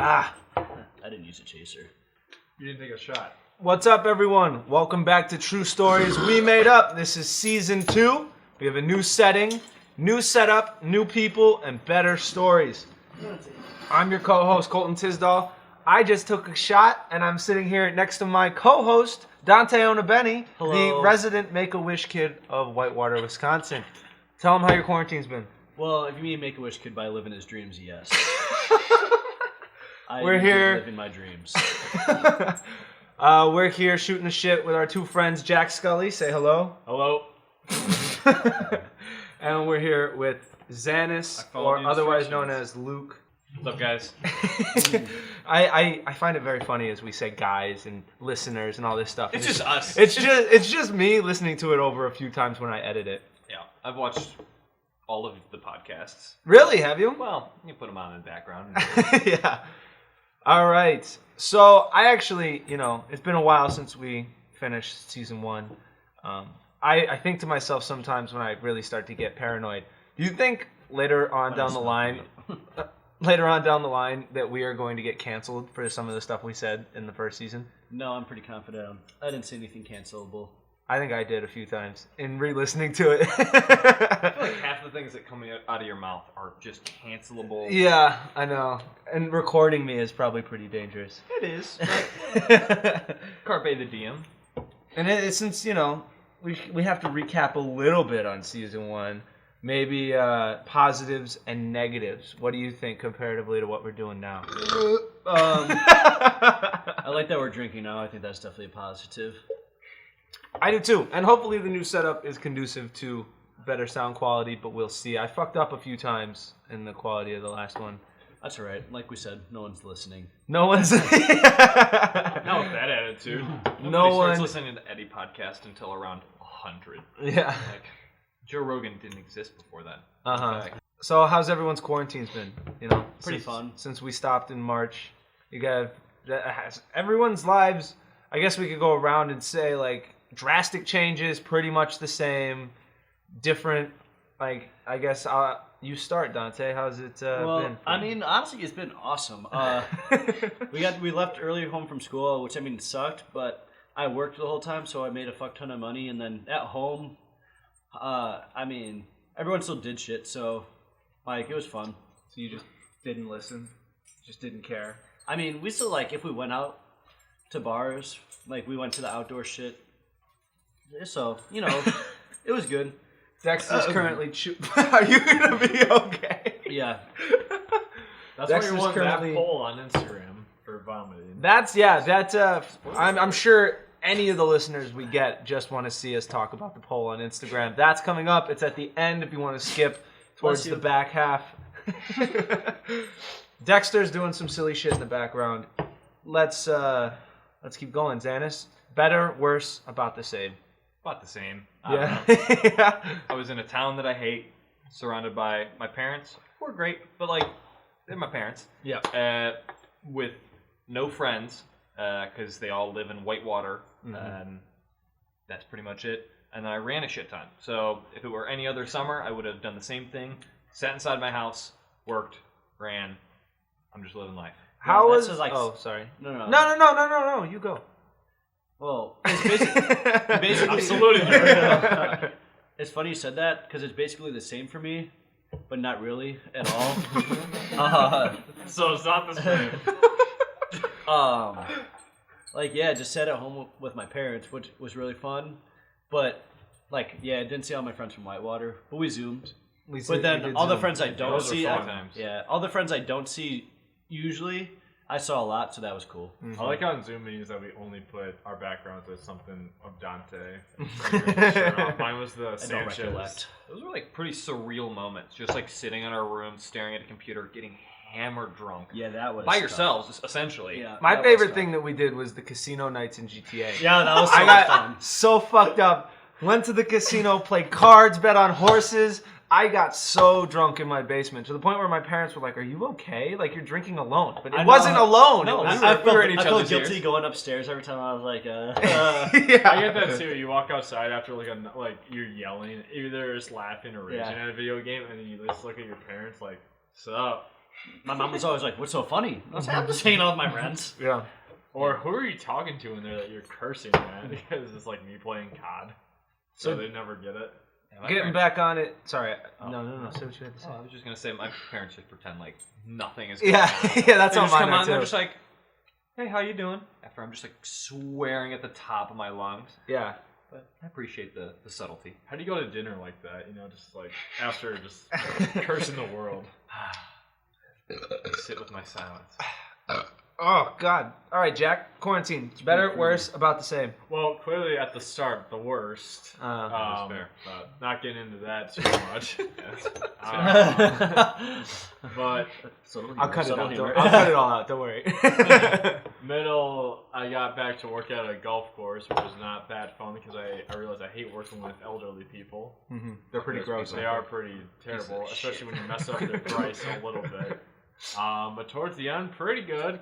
Ah. I didn't use a chaser. You didn't take a shot. What's up, everyone? Welcome back to True Stories We Made Up. This is Season 2. We have a new setting, new setup, new people, and better stories. I'm your co-host, Colton Tisdall. I just took a shot, and I'm sitting here next to my co-host, Dante Onabeni, the resident Make-A-Wish kid of Whitewater, Wisconsin. Tell him how your quarantine's been. Well, if you mean Make-A-Wish kid by living his dreams, yes. We're here living my dreams. We're here shooting the shit with our two friends, Jack Scully. Say hello. Hello. And we're here with Xanis, or otherwise known as Luke. What's up, guys? I find it very funny as we say guys and listeners and all this stuff. It's just us. It's just me listening to it over a few times when I edit it. Yeah, I've watched all of the podcasts. Really? Have you? Well, you put them on in the background. Yeah. All right. So I actually, it's been a while since we finished Season 1. I think to myself sometimes when I really start to get paranoid, do you think later on down the line that we are going to get canceled for some of the stuff we said in the first season? No, I'm pretty confident. I didn't say anything cancelable. I think I did a few times in re-listening to it. I feel like half the things that come out of your mouth are just cancelable. Yeah, I know. And recording me is probably pretty dangerous. It is. Carpe the diem. And since, we have to recap a little bit on Season 1, maybe positives and negatives. What do you think comparatively to what we're doing now? I like that we're drinking now. I think that's definitely a positive. I do too. And hopefully the new setup is conducive to better sound quality, but we'll see. I fucked up a few times in the quality of the last one. That's all right. Like we said, no one's listening. No one's... Not with that attitude. Nobody starts listening to Eddie podcast until around 100. Yeah. Like, Joe Rogan didn't exist before that. Uh-huh. So how's everyone's quarantines been? Pretty fun. Since we stopped in March. Everyone's lives, I guess we could go around and say, drastic changes, pretty much the same, different, I guess you start, Dante. How's it been? I mean, honestly, it's been awesome. We left early home from school, which, it sucked, but I worked the whole time, so I made a fuck ton of money, and then at home, everyone still did shit, so, it was fun. So you just didn't listen? Just didn't care? We still, if we went out to bars, we went to the outdoor shit, so, it was good. Dexter's currently... Are you going to be okay? Yeah. That's Dexter's why you want currently... that poll on Instagram for vomiting. I'm sure any of the listeners we get just want to see us talk about the poll on Instagram. That's coming up. It's at the end if you want to skip towards the back half. Dexter's doing some silly shit in the background. Let's keep going. Xanis, better, worse, about the same? About the same. Yeah. Yeah. I was in a town that I hate, surrounded by my parents, who are great, but they're my parents. Yeah. With no friends, because they all live in Whitewater. Mm-hmm. That's pretty much it. And then I ran a shit ton. So if it were any other summer, I would have done the same thing. Sat inside my house, worked, ran. I'm just living life. How was... Oh, sorry. No. You go. Well, it's basically I'm saluting you right now. It's funny you said that because it's basically the same for me, but not really at all. So it's not the same. Just sat at home with my parents, which was really fun. But I didn't see all my friends from Whitewater, but we zoomed. But then all the friends I don't see, all the friends I don't see usually, I saw a lot, so that was cool. I like how in Zoom meetings that we only put our backgrounds as something of Dante. Mine was the Sanchez. Those were pretty surreal moments. Just sitting in our room, staring at a computer, getting hammered drunk. Yeah, that was by tough. yourselves, essentially. Yeah, my favorite thing that we did was the casino nights in GTA. Yeah, that was so I got fun. so fucked up. Went to the casino, played cards, bet on horses. I got so drunk in my basement to the point where my parents were like, "Are you okay? You're drinking alone." But it wasn't alone. No, I felt guilty going upstairs every time I was like, Yeah. I get that too. You walk outside after you're yelling, either just laughing or raging at a video game, and then you just look at your parents like, "Sup?" My mom was always like, "What's so funny?" I was like, "I'm just hanging out with my friends." Yeah. Or who are you talking to in there that you're cursing at? Because it's like me playing COD. So they never get it. Yeah, Getting back on it. Sorry. No. Say what you had to say. I was just gonna say my parents just pretend like nothing is going on. Yeah, that's They all just mine come are on. They're too. just like, "Hey, how you doing?" After I'm just like swearing at the top of my lungs. Yeah. But I appreciate the subtlety. How do you go to dinner like that? You know, just like after just cursing the world. I sit with my silence. Oh God! All right, Jack. Quarantine. Better, worse, about the same. Well, clearly at the start, the worst. That's fair. But not getting into that too much. But I'll cut it out. I'll cut it all out. Don't worry. middle, I got back to work at a golf course, which was not that fun because I realized I hate working with elderly people. Mm-hmm. They're pretty gross. They are pretty terrible, especially when you mess up their price a little bit. But towards the end, pretty good.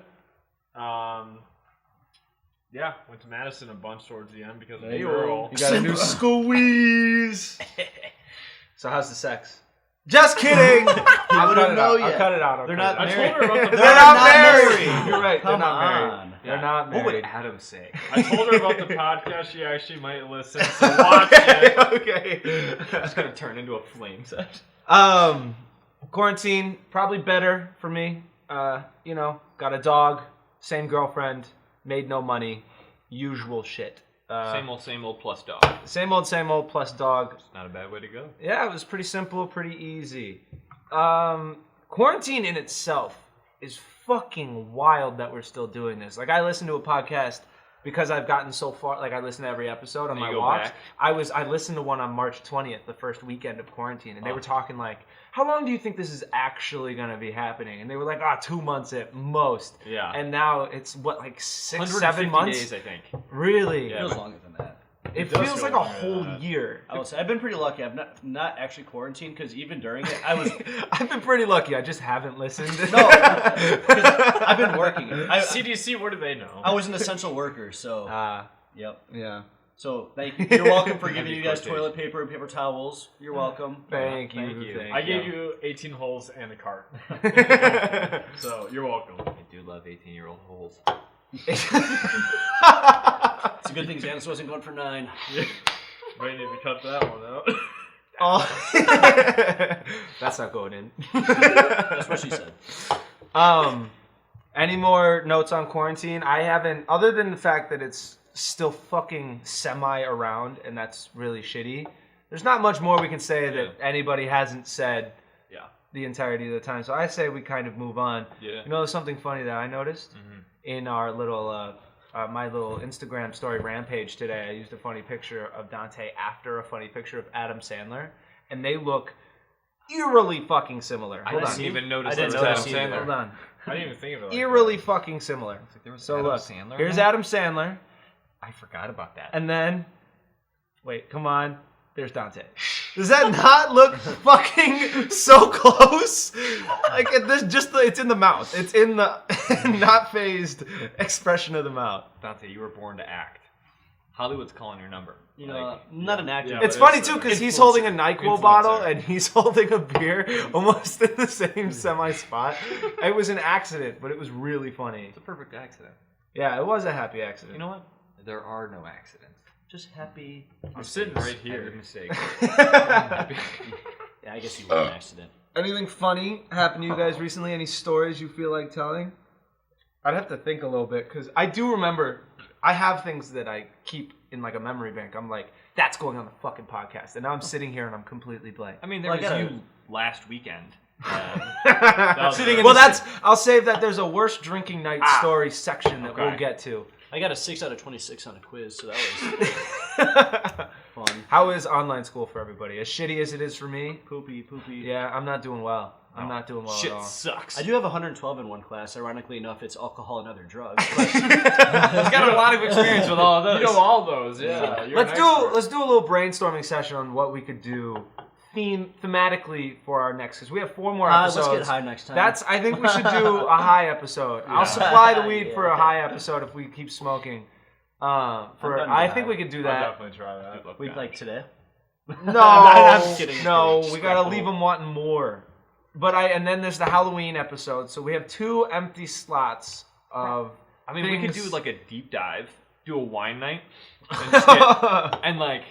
Yeah, went to Madison a bunch towards the end because of the girl. You got a new squeeze. So how's the sex? Just kidding. I'll cut it out. I'll cut it out. They're not I married. told her about the They're not married. married. You're right. They're Come not married. on. They're not What would married. Adam say? I told her about the podcast. She actually might listen, so watch it. Okay. It's gonna turn into a flame session. Quarantine probably better for me. You know, got a dog, same girlfriend, made no money, usual shit. Same old plus dog. Same old plus dog. It's not a bad way to go. Yeah, it was pretty simple, pretty easy. Quarantine in itself is fucking wild that we're still doing this. Like, I listened to a podcast because I've gotten so far. Like, I listened to every episode on my walks. Back. I listened to one on March 20th, the first weekend of quarantine, and they were talking like, how long do you think this is actually going to be happening? And they were like, 2 months at most. Yeah. And now it's, what, like 6, 7 150 months? days, I think. Really? It feels longer than that. It does feels feel like a longer whole than that. year. I will say I've been pretty lucky. I've not actually quarantined because even during it, I was I've been pretty lucky. I just haven't listened. no, 'cause I've been working. CDC, what do they know? I was an essential worker, so yep. Yeah. So you're welcome for giving you guys toilet paper and paper towels. You're welcome. Thank you. I gave you 18 holes and a cart. So you're welcome. I do love 18-year-old holes. It's a good thing Janice wasn't going for 9. Might need to cut that one out. Oh. That's not going in. That's what she said. Any more notes on quarantine? I haven't, other than the fact that it's still fucking semi around, and that's really shitty. There's not much more we can say that anybody hasn't said the entirety of the time. So I say we kind of move on. Yeah. You know, there's something funny that I noticed in our little, my little Instagram story rampage today. I used a funny picture of Dante after a funny picture of Adam Sandler, and they look eerily fucking similar. I Hold didn't on. even notice I that didn't was Adam notice either. Sandler. Hold on. I didn't even think of it. Like Eerily fucking similar. There was So Adam look, Sandler here's in that? Adam Sandler, I forgot about that. and then, wait, come on, there's Dante. Does that not look fucking so close? Like it's in the mouth. It's in the not phased expression of the mouth. Dante, you were born to act. Hollywood's calling your number. You know, not an actor. Yeah, It's but funny it's too because he's influencer. holding a NyQuil bottle Influencer. and he's holding a beer almost in the same semi spot. It was an accident, but it was really funny. It's a perfect accident. Yeah, it was a happy accident. You know what? There are no accidents. Just happy. I'm sitting right Happy here. mistakes. Yeah, I guess you were an accident. Anything funny happened to you guys recently? Any stories you feel like telling? I'd have to think a little bit because I do remember. I have things that I keep in like a memory bank. I'm like, that's going on the fucking podcast, and now I'm sitting here and I'm completely blank. I mean, there Well, I was gotta- you last weekend. Sitting in Well, the I'll save that. There's a worst drinking night story section that we'll Okay. get to. I got a 6 out of 26 on a quiz, so that was fun. How is online school for everybody? As shitty as it is for me? Poopy. Yeah, I'm not doing well. I'm not doing well Shit at all. sucks. I do have 112 in one class. Ironically enough, it's alcohol and other drugs. But He's got a lot of experience with all of those. You know all those, yeah. You're Let's an do expert. a little brainstorming session on what we could do thematically for our next, because we have 4 more episodes. let's get high next time. I think we should do a high episode. I'll supply the weed Yeah, for a okay. high episode if we keep smoking. done with I that. think we could do I'll that. definitely try that. We'd like today. No, I'm kidding. no, Just we gotta scrapple. leave them wanting more. and then there's the Halloween episode. So we have 2 empty slots of. I mean, we could do like a deep dive, do a wine night, and, and like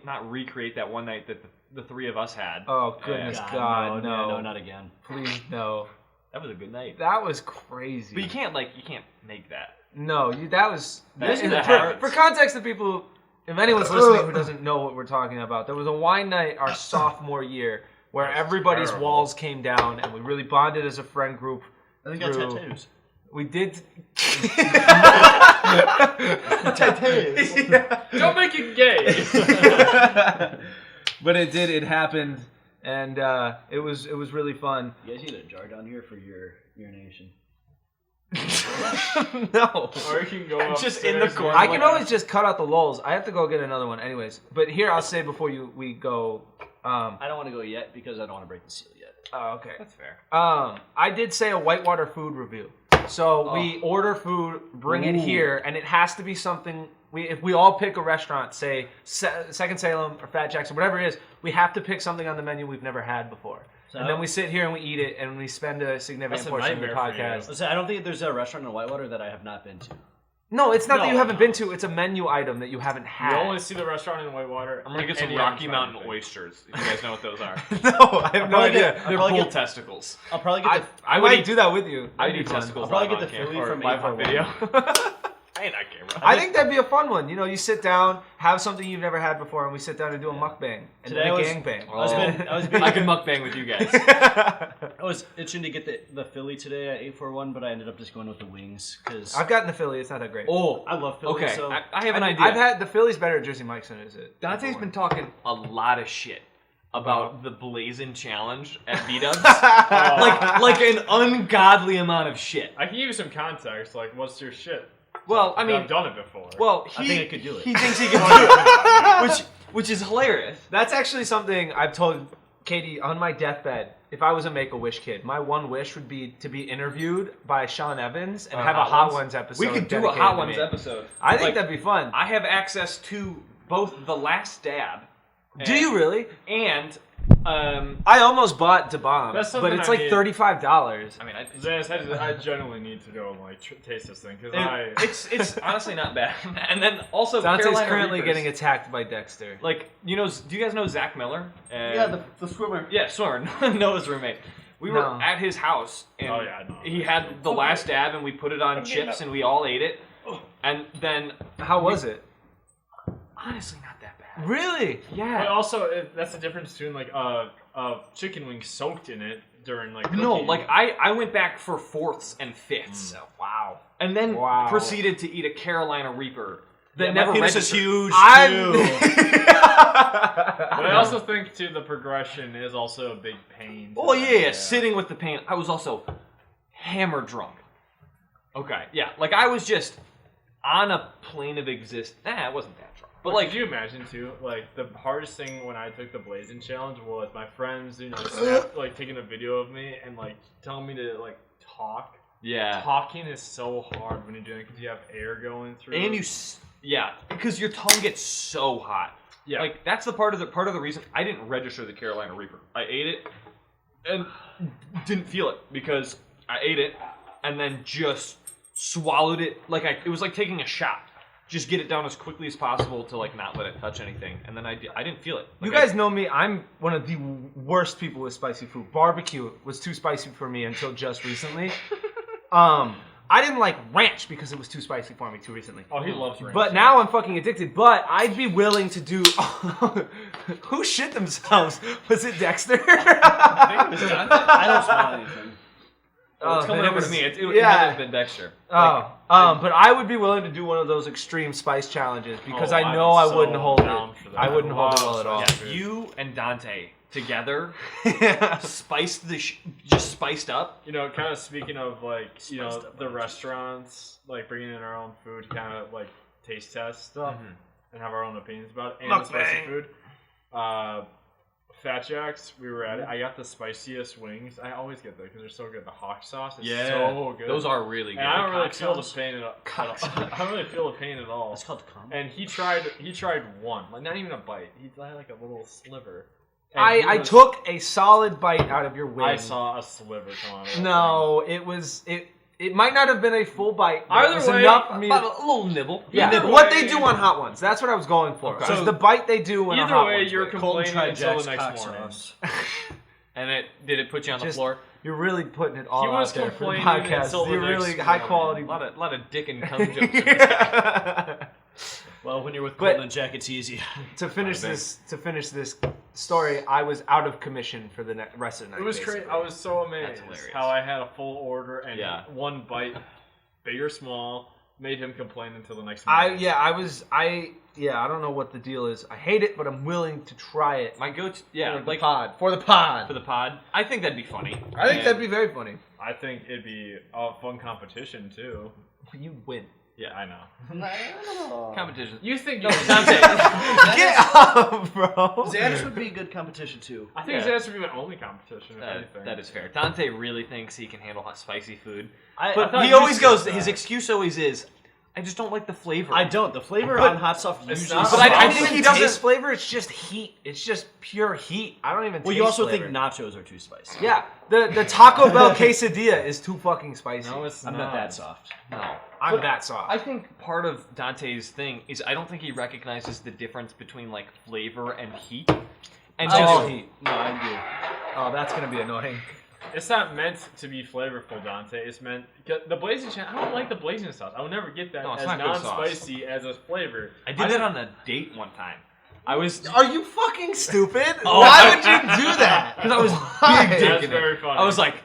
not recreate that one night that the 3 of us had. Oh goodness, God, no, not again. Please, no. That was a good night. That was crazy. But you can't make that. No, that was. For for context of people, if anyone's listening who doesn't know what we're talking about, there was a wine night our sophomore year where everybody's walls came down and we really bonded as a friend group. And we got tattoos. We did. Tattoos. Yeah. Don't make it gay. But it happened, and it was really fun. You guys need a jar down here for your urination. No. Or you can go just in the corner. I can always just cut out the lulls. I have to go get another one anyways. But here, I'll say before we go. I don't want to go yet because I don't want to break the seal yet. Oh, okay. That's fair. I did say a whitewater food review. So we order food, bring it here, and it has to be something. If we all pick a restaurant, say Second Salem or Fat Jack's or whatever it is, we have to pick something on the menu we've never had before. So, and then we sit here and we eat it, and we spend a significant portion of the podcast. Listen, I don't think there's a restaurant in Whitewater that I have not been to. No, it's not that you haven't been to. It's a menu item that you haven't had. You only see the restaurant in Whitewater. I'm going to get some Rocky Mountain oysters, if you guys know what those are. No, I have no idea. They're bull testicles. I'll probably get I might do that with you. I'd eat testicles. I'll probably get the Philly from live on 841. video. I ain't on camera. I think that'd be a fun one. You know, you sit down, have something you've never had before, and we sit down and do a mukbang and then a gangbang. I could mukbang with you guys. I was itching to get the Philly today at 841, but I ended up just going with the wings because I've gotten the Philly. It's not that great. Oh, I love Philly. Okay, So I have an idea. I've had the Philly's better at Jersey Mike's than is it? Dante's been talking a lot of shit about the Blazin' Challenge at B-Dubs. like an ungodly amount of shit. I can give you some context. Like, what's your shit? Well, I mean, I've done it before. Well, I think I could do it. He thinks he can do it, which is hilarious. That's actually something I've told Katie on my deathbed. If I was a Make-A-Wish kid, my one wish would be to be interviewed by Sean Evans and have a Hot Ones episode. We could do a Hot Ones episode. I think that'd be fun. I have access to both The Last Dab. Do you really? And I almost bought Da Bomb, but it's like $35. I mean, I generally need to go and like taste this thing because it's honestly not bad. And then also Dante's Carolina currently Reapers. getting attacked by Dexter. Like, do you guys know Zach Miller? yeah, the swimmer. Yeah, swimmer. Noah's roommate. We were at his house, and he had The Last Dab, and we put it on chips, and we all ate it. And then how was it? Honestly, not that bad. Really? Yeah. But also, that's the difference between like a chicken wing soaked in it during like No, cooking. like I went back for fourths and fifths. Wow. And then proceeded to eat a Carolina Reaper that my never penis registered. is huge But I also think too the progression is also a big pain. Oh yeah, sitting with the pain. I was also hammer drunk. Okay, yeah, like I was just on a plane of existence. Nah, I wasn't that drunk. But like, could you imagine too? Like the hardest thing when I took the Blazin' Challenge was my friends, like taking a video of me and like telling me to like talk. Yeah, talking is so hard when you're doing it because you have air going through. And because your tongue gets so hot. Yeah, like that's the part of the reason I didn't register the Carolina Reaper. I ate it and didn't feel it because I ate it and then just swallowed it it was like taking a shot. Just get it down as quickly as possible to like not let it touch anything, and then I didn't feel it. Like, you guys know me. I'm one of the worst people with spicy food. Barbecue was too spicy for me until just recently. I didn't like ranch because it was too spicy for me too recently. Oh, he loves ranch. But now I'm fucking addicted. But I'd be willing to do. Who shit themselves? Was it Dexter? I think it was Dante. I don't smell anything. It's coming over to me. It hasn't been Dexter. But I would be willing to do one of those extreme spice challenges because I know I wouldn't hold it. I wouldn't hold it well at all. Yeah, you and Dante together, spiced just spiced up. You know, kind of speaking of like the restaurants, like bringing in our own food, kind of like taste test stuff and have our own opinions about it, and the spicy food. Fat Jack's, we were at it. I got the spiciest wings. I always get that because they're so good. The hawk sauce is so good. Those are really good. And I don't really feel the pain at all. I don't really feel the pain at all. It's called cum. And he tried one, like not even a bite. He had like a little sliver, I took a solid bite out of your wing. I saw a sliver come out of it. No, it might not have been a full bite. But Either it was way, enough meat. a little nibble. Yeah, Nibble. what they do on hot ones. That's what I was going for. Okay. So the bite they do on a Either hot way, ones you're wing. complaining until the Jack's next morning. sauce. And did it put you on the Just- floor? You're really putting it all He was out there for the complaining podcast. until the You're next really high morning. quality. A lot of dick and cum jokes. In this guy. Well, when you're with But- Colton and Jack, it's easy. To finish this story, I was out of commission for the rest of the night. It was basically. crazy. I was so amazed hilarious. how I had a full order and Yeah. one bite, big or small, made him complain until the next morning. I don't know what the deal is. I hate it, but I'm willing to try it. My go-to, For the pod. for the pod. I think that'd be funny. I think that'd be very funny. I think it'd be a fun competition too. You win. Yeah, I know. Competition. You think No, you Dante. Get up, bro. Xanax would be a good competition too. I think Yeah. that should be my only competition. If anything. That is fair. Dante really thinks he can handle hot spicy food, I but thought he you always said goes. that. His excuse always is, "I just don't like the flavor." I don't. The flavor But on hot stuff it's usually. not- But I I don't think think he he doesn't doesn't- taste flavor. It's just heat. It's just pure heat. I don't even. Well, taste you also flavor. think nachos are too spicy. Yeah, the Taco Bell quesadilla is too fucking spicy. No, it's I'm not that soft. no. I'm that soft. I think part of Dante's thing is I don't think he recognizes the difference between like flavor and heat. And Oh, just heat. No, I Oh, that's gonna be annoying. It's not meant to be flavorful, Dante. It's meant the blazing. I don't like the blazing sauce. I would never get that No, it's as not good sauce. non-spicy as a flavor. I did that on a date one time. I was Are you fucking stupid? Oh, Why would you do that? because I was Why? big That's dicking very it. funny. I was like,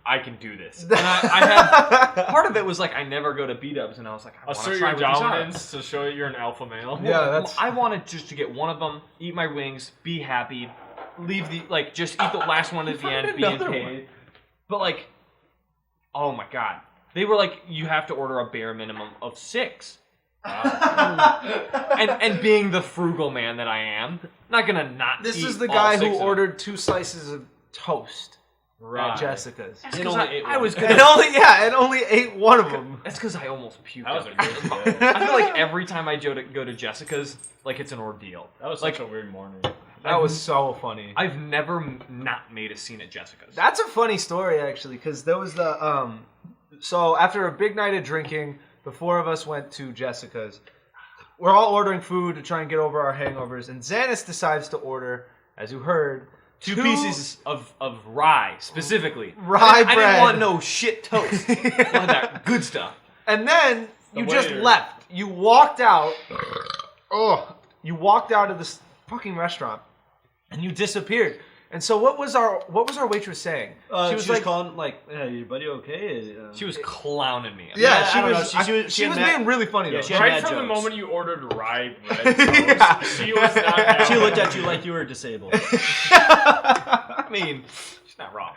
I can do this. And I had part of it was like I never go to B-dubs, and I was like, I want to assert try your what these are. dominance to show you're an alpha male. Yeah, that's- I wanted just to get one of them, eat my wings, be happy, leave just eat the last one at the end, being another paid. But like, oh my god, they were like, you have to order a bare minimum of 6. and being the frugal man that I am, not gonna not. This eat is the all guy 6 who of them. ordered 2 slices of toast Right. at Jessica's. That's And 'cause only ate I one. was And gonna. only ate one of them. That's because I almost puked. That was up. a good day. I feel like every time I go to Jessica's, like it's an ordeal. That was like such a weird morning. That was so funny. I've never not made a scene at Jessica's. That's a funny story, actually, because there was the so after a big night of drinking, the 4 of us went to Jessica's. We're all ordering food to try and get over our hangovers, and Xanis decides to order, as you heard, 2 pieces of rye, specifically. Rye I bread. didn't want no shit toast. I wanted that good stuff. And then you just waiter. left. You walked out. Oh, you walked out of this fucking restaurant, and you disappeared. And so what was our waitress saying? She was like calling like, "Hey, your buddy okay?" She was clowning me. Yeah, I she don't know. was. She was being really funny Yeah, though. she had Right mad from the jokes. moment you ordered rye bread, Yeah. she was not happy. She looked at you like you were disabled. I mean, she's not wrong.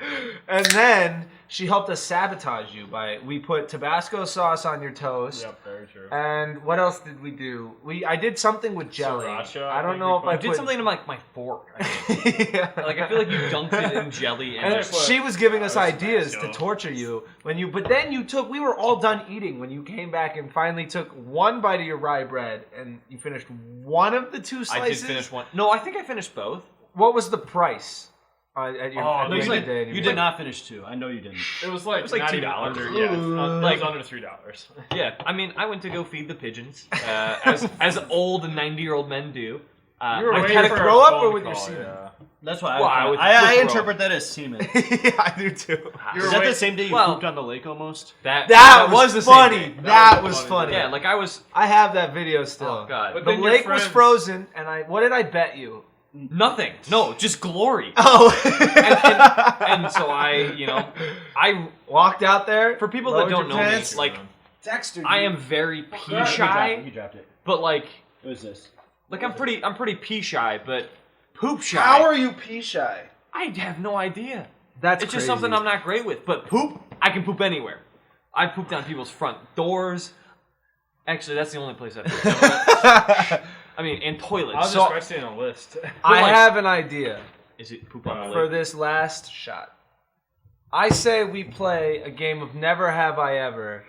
And then she helped us sabotage you by we put Tabasco sauce on your toast. Yep, very true. And what else did we do? I did something with jelly. Sriracha, I I don't think know we if I I did put something to my fork. I think. yeah. Like I feel like you dunked it in jelly and And just. she was giving us That was ideas to Tabasco. torture you but then we were all done eating when you came back and finally took one bite of your rye bread and you finished one of the 2 I slices. did finish one. No, I think I finished both. What was the price at your Oh, at it the was end like- of the day? You did not finish 2. I know you didn't. It was like like not even $2. under. Yeah, it Like- was under $3. Yeah, I mean, I went to go feed the pigeons, as old 90-year-old men do. You were I waiting had to for a throw up or phone with your call, semen? yeah. That's why Well, I I would interpret that as semen. yeah, I do too. You Is were that the wait- same day you well- pooped on the lake almost? That was the same funny. day. That was was funny. funny. Yeah, like I was. I have that video still. Oh god, But The then your lake was friends- frozen, and what did I bet you? nothing. No, just glory. Oh, And so I walked out there. for people that lowered don't your know me, pants. like Dexter, I am very pee You shy, dropped it. but like What is this? I'm pretty pee shy, but poop shy. How are you pee shy? I have no idea. That's It's just something I'm not great with. But poop, I can poop anywhere. I pooped on people's front doors. Actually, that's the only place I've pooped. I mean, and I was toilets. just resting on a list. I like- have an idea Is it poop on the for lake? this last shot. I say we play a game of Never Have I Ever,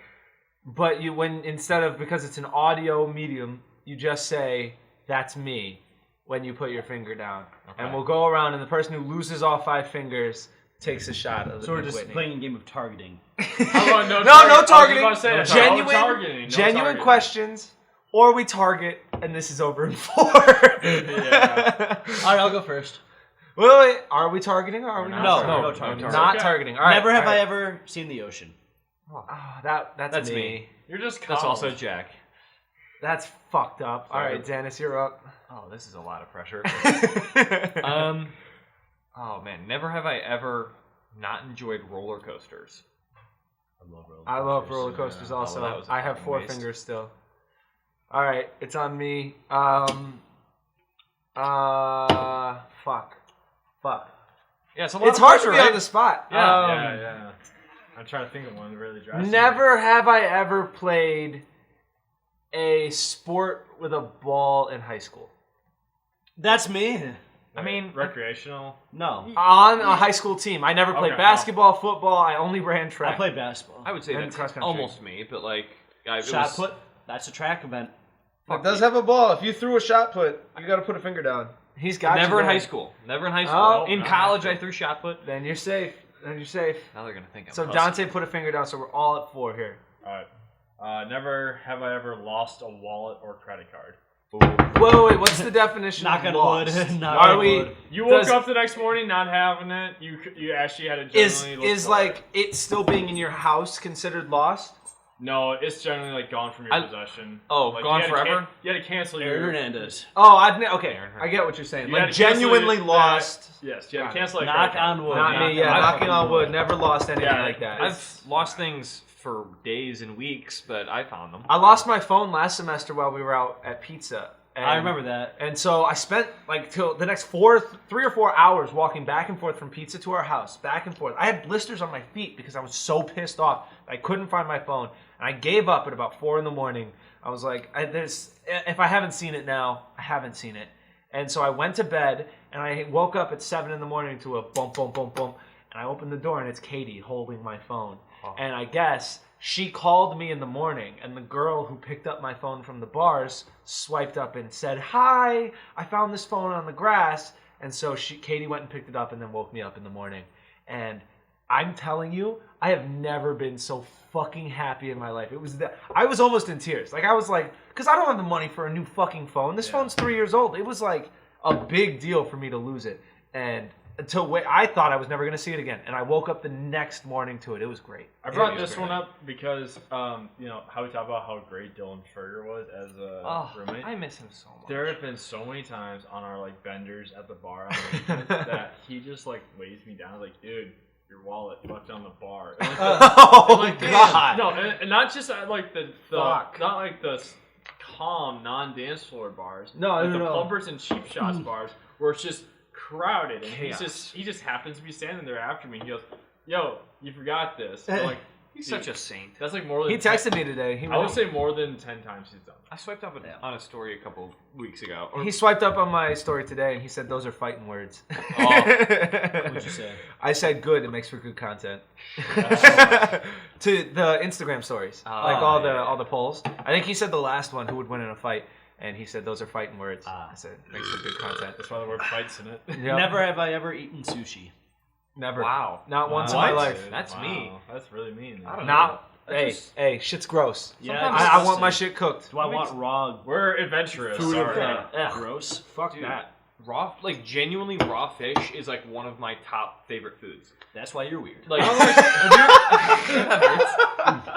but instead of because it's an audio medium, you just say that's me. when you put your finger down. Okay. And we'll go around, and the person who loses all 5 fingers takes a shot of the So we're Pink just Whitney. playing a game of targeting. No targeting. No Genuine, targeting. genuine questions, or we target, and this is over in 4. Yeah. All right, I'll go first. Wait, are we targeting or are we not? No, targeting? no targeting. Not Okay. targeting. All right, Never have all I right. ever seen the ocean. Oh, that's me. You're just That's college. also Jack. That's fucked up. All Sorry. right, Dennis, you're up. Oh, this is a lot of pressure. Oh man, never have I ever not enjoyed roller coasters. I love roller coasters also. that was a I have fucking 4 waste. fingers still. All right, it's on me. Fuck. Yeah, it's a lot It's of hard pressure, to be on right? the spot. Yeah. I'm trying to think of one really drastic. Never have I ever played a sport with a ball in high school. That's me. I mean, recreational. No. On a high school team. I never played Okay, basketball, football. I only ran track. I played basketball. I would say And that's cross country. almost me, but like, it Shot was, put. That's a track event. It does have a ball. If you threw a shot put, you got to put a finger down. He's got never you in there. high school. Never in high school. Oh, in not college, high I threw shot put. Then you're safe. Now they're gonna think I'm So pussy. Dante put a finger down, so we're all at 4 here. All right. Never have I ever lost a wallet or credit card. Wait, what's the definition Knock of on lost? wood. Knock Are on we? wood. You woke Does- up the next morning not having it. You actually had to Is genuinely look for like it still being in your house considered lost? No, it's generally like gone from your possession. Oh, Like, gone you had to forever? you had to cancel Aaron your. Hernandez. Oh, okay. I get what you're saying. You Like had to cancel genuinely your- lost. Yes, you had Got to it. cancel. Knock on wood. Not me. Yeah, I've- knocking on wood. Never lost anything Yeah, like that. I've lost things for days and weeks, but I found them. I lost my phone last semester while we were out at pizza. And, I remember that. And so I spent like till the next 3 or 4 hours walking back and forth from pizza to our house, back and forth. I had blisters on my feet because I was so pissed off. I couldn't find my phone, and I gave up at about 4 a.m. I was like, if I haven't seen it now, I haven't seen it. And so I went to bed, and I woke up at 7 a.m. to a bump, bump, bump, bump. And I opened the door, and it's Katie holding my phone. Oh. And I guess she called me in the morning, and the girl who picked up my phone from the bars swiped up and said, "Hi, I found this phone on the grass." And so Katie went and picked it up and then woke me up in the morning. And I'm telling you, I have never been so fucking happy in my life. I was almost in tears. Like I was like, because I don't have the money for a new fucking phone. This phone's 3 years old. It was like a big deal for me to lose it. And I thought I was never going to see it again. And I woke up the next morning to it. It was great. I brought this one up because how we talk about how great Dylan Ferger was as a roommate. I miss him so much. There have been so many times on our like benders at the bar that he just like weighs me down, like, dude, your wallet left on the bar. And, like, Oh, God. No, and not just at like the Fuck. not like the calm non-dance floor bars. No, like no, the no. pumpers and cheap shots bars where it's just crowded, and Chaos. he just happens to be standing there after me. He goes, "Yo, you forgot this." I'm like, He's dude, such a saint. that's like more than He texted me today. I would say more than 10 times he's done. I swiped up on a story a couple weeks ago. He swiped up on my story today, and he said those are fighting words. What'd you say? I said good. It makes for good content. To the Instagram stories, like all the polls. I think he said the last one, who would win in a fight, and he said those are fighting words. I said makes for good content. That's why the word "fights" in it. Yep. Never have I ever eaten sushi. Never. Wow. Not once in my What? life. That's me. That's really mean. I don't Not. That's Hey, shit's gross. Yeah, Sometimes I want my shit cooked. Do I want raw We're adventurous. food? Sorry. Gross. Fuck Dude, that. raw, like genuinely raw fish is like one of my top favorite foods. That's why you're weird. Like,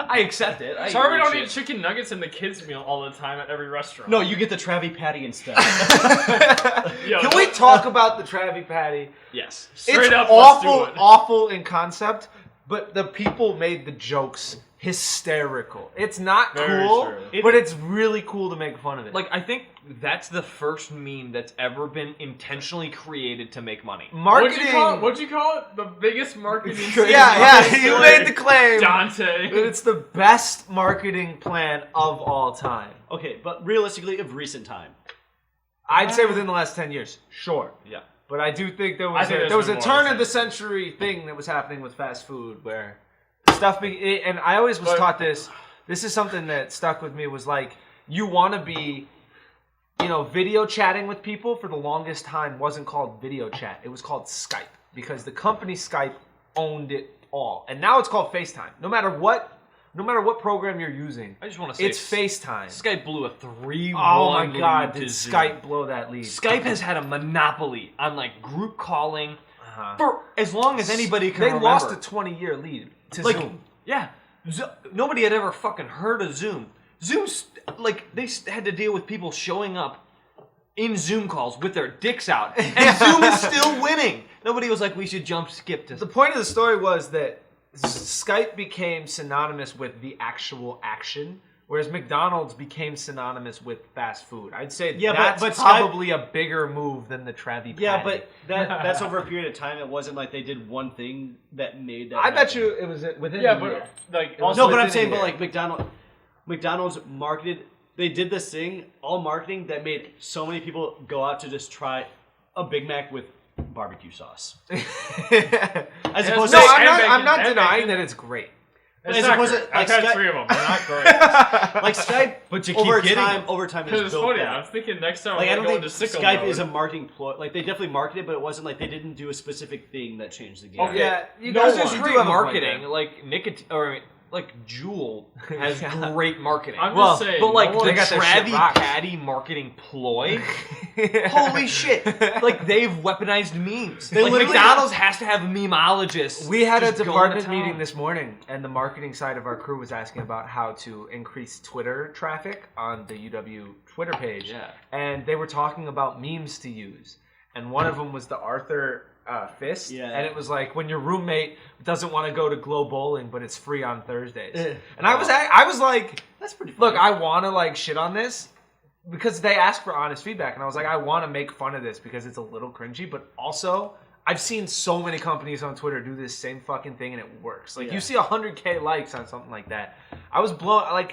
I accept it. I Sorry, we eat don't shit. eat chicken nuggets in the kids' meal all the time at every restaurant. No, you get the Travi Patty instead. Yo, Can we talk about the Travi Patty? Yes. Straight It's up, let's do awful, it. awful in concept, but the people made the jokes hysterical. It's not Very cool, true. but it's really cool to make fun of it. Like, I think that's the first meme that's ever been intentionally created to make money. marketing. What'd you call it? The biggest marketing. Yeah, you made the claim. Dante. that it's the best marketing plan of all time. Okay, but realistically, of recent time. I'd say within the last 10 years. Sure. Yeah. But I do think there I was think there there's was a been more turn than of the 10 century thing that was happening with fast food where stuff and I always was But- taught this is something that stuck with me was like you want to be video chatting with people for the longest time wasn't called video chat. It was called Skype because the company Skype owned it all. And now it's called FaceTime. No matter what program you're using, I just want to say it's FaceTime. Skype blew a 3-1 Oh my god, lead did to Zoom. Skype blow that lead? Skype has had a monopoly on group calling for as long as anybody can remember. They lost a 20-year lead to Zoom. Yeah. Nobody had ever fucking heard of Zoom. Zoom's, they had to deal with people showing up in Zoom calls with their dicks out. And Zoom is still winning. Nobody was like, we should skip to... The point of the story was that Skype became synonymous with the actual action, whereas McDonald's became synonymous with fast food. I'd say that's probably a bigger move than the Travi Patty. Yeah, but that's over a period of time. It wasn't like they did one thing that made that I bet you it was within a year. But I'm saying, McDonald's marketed, they did this thing, all marketing, that made so many people go out to just try a Big Mac with barbecue sauce. As opposed to I'm not denying that it's great. As opposed to, I've had 3 of them. They're not great. Skype, but you keep getting them. Over time, Because it's it's built funny. that. I was thinking next time I I'm don't going think to sicko Skype mode. is a marketing ploy. They definitely marketed, but it wasn't like they didn't do a specific thing that changed the game. Okay. Yeah, you guys guys just do great have a point marketing. there. Juul has great marketing. I'm just saying. But they the got their Travi shit rocked. Patty marketing ploy, holy shit! They've weaponized memes. McDonald's has to have memeologists. We had a just department going to meeting town. this morning, and the marketing side of our crew was asking about how to increase Twitter traffic on the UW Twitter page. Yeah. And they were talking about memes to use. And one of them was the Arthur fist. Yeah. And it was like when your roommate doesn't want to go to Glow Bowling, but it's free on Thursdays. And I was like, That's pretty funny. look, I want to shit on this because they asked for honest feedback. And I was like, I want to make fun of this because it's a little cringy, but also I've seen so many companies on Twitter do this same fucking thing and it works. You see 100K likes on something like that. I was blown.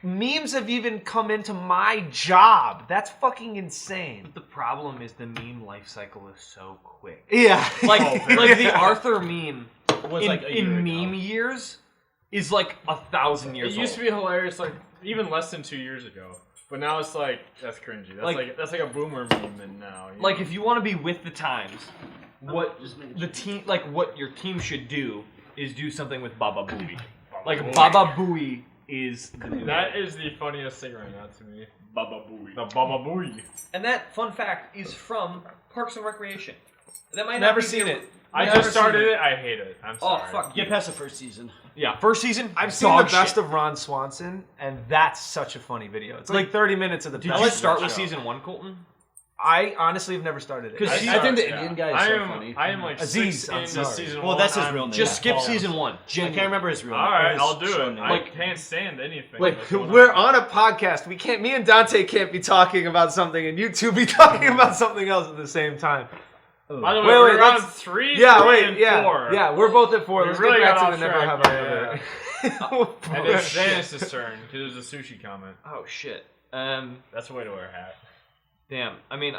Memes have even come into my job. That's fucking insane. But the problem is the meme life cycle is so quick. Yeah. The Arthur meme was in meme years is 1,000 years old. It used to be hilarious, even less than 2 years ago. But now it's that's cringy. That's like a boomer meme, and now. If you want to be with the times, what your team should do is do something with Baba Booey. Baba Booey is the new That is the funniest thing right now to me. Baba Booey. The Baba Booey. And that, fun fact, is from Parks and Recreation. That might Never not be seen it. I just started it. I hate it. I'm sorry. Oh, fuck. Get past the first season. Yeah, first season, I've seen the best of Ron Swanson, and that's such a funny video. It's 30 minutes of the Did best you of start the with show. season 1, Colton? I honestly have never started it. I think the Indian guy is so funny. I am Aziz, 6 I'm into sorry. season Well, 1. that's his real name. Just skip Yeah. season 1. I can't remember his real name. All right, His I'll do short it. name. I can't stand anything. Wait, that's going we're on. on a podcast. We can't. Me and Dante can't be talking about something, and you two be talking about something else at the same time. By the way, Wait, we're on let's- 3, Yeah, 3, wait, and yeah, 4. yeah. We're both at 4. We Let's really get back got to the off Never track, Have I Ever. And it's Dennis's turn because it was a sushi comment. Oh, shit. That's the way to wear a hat. Damn. I mean,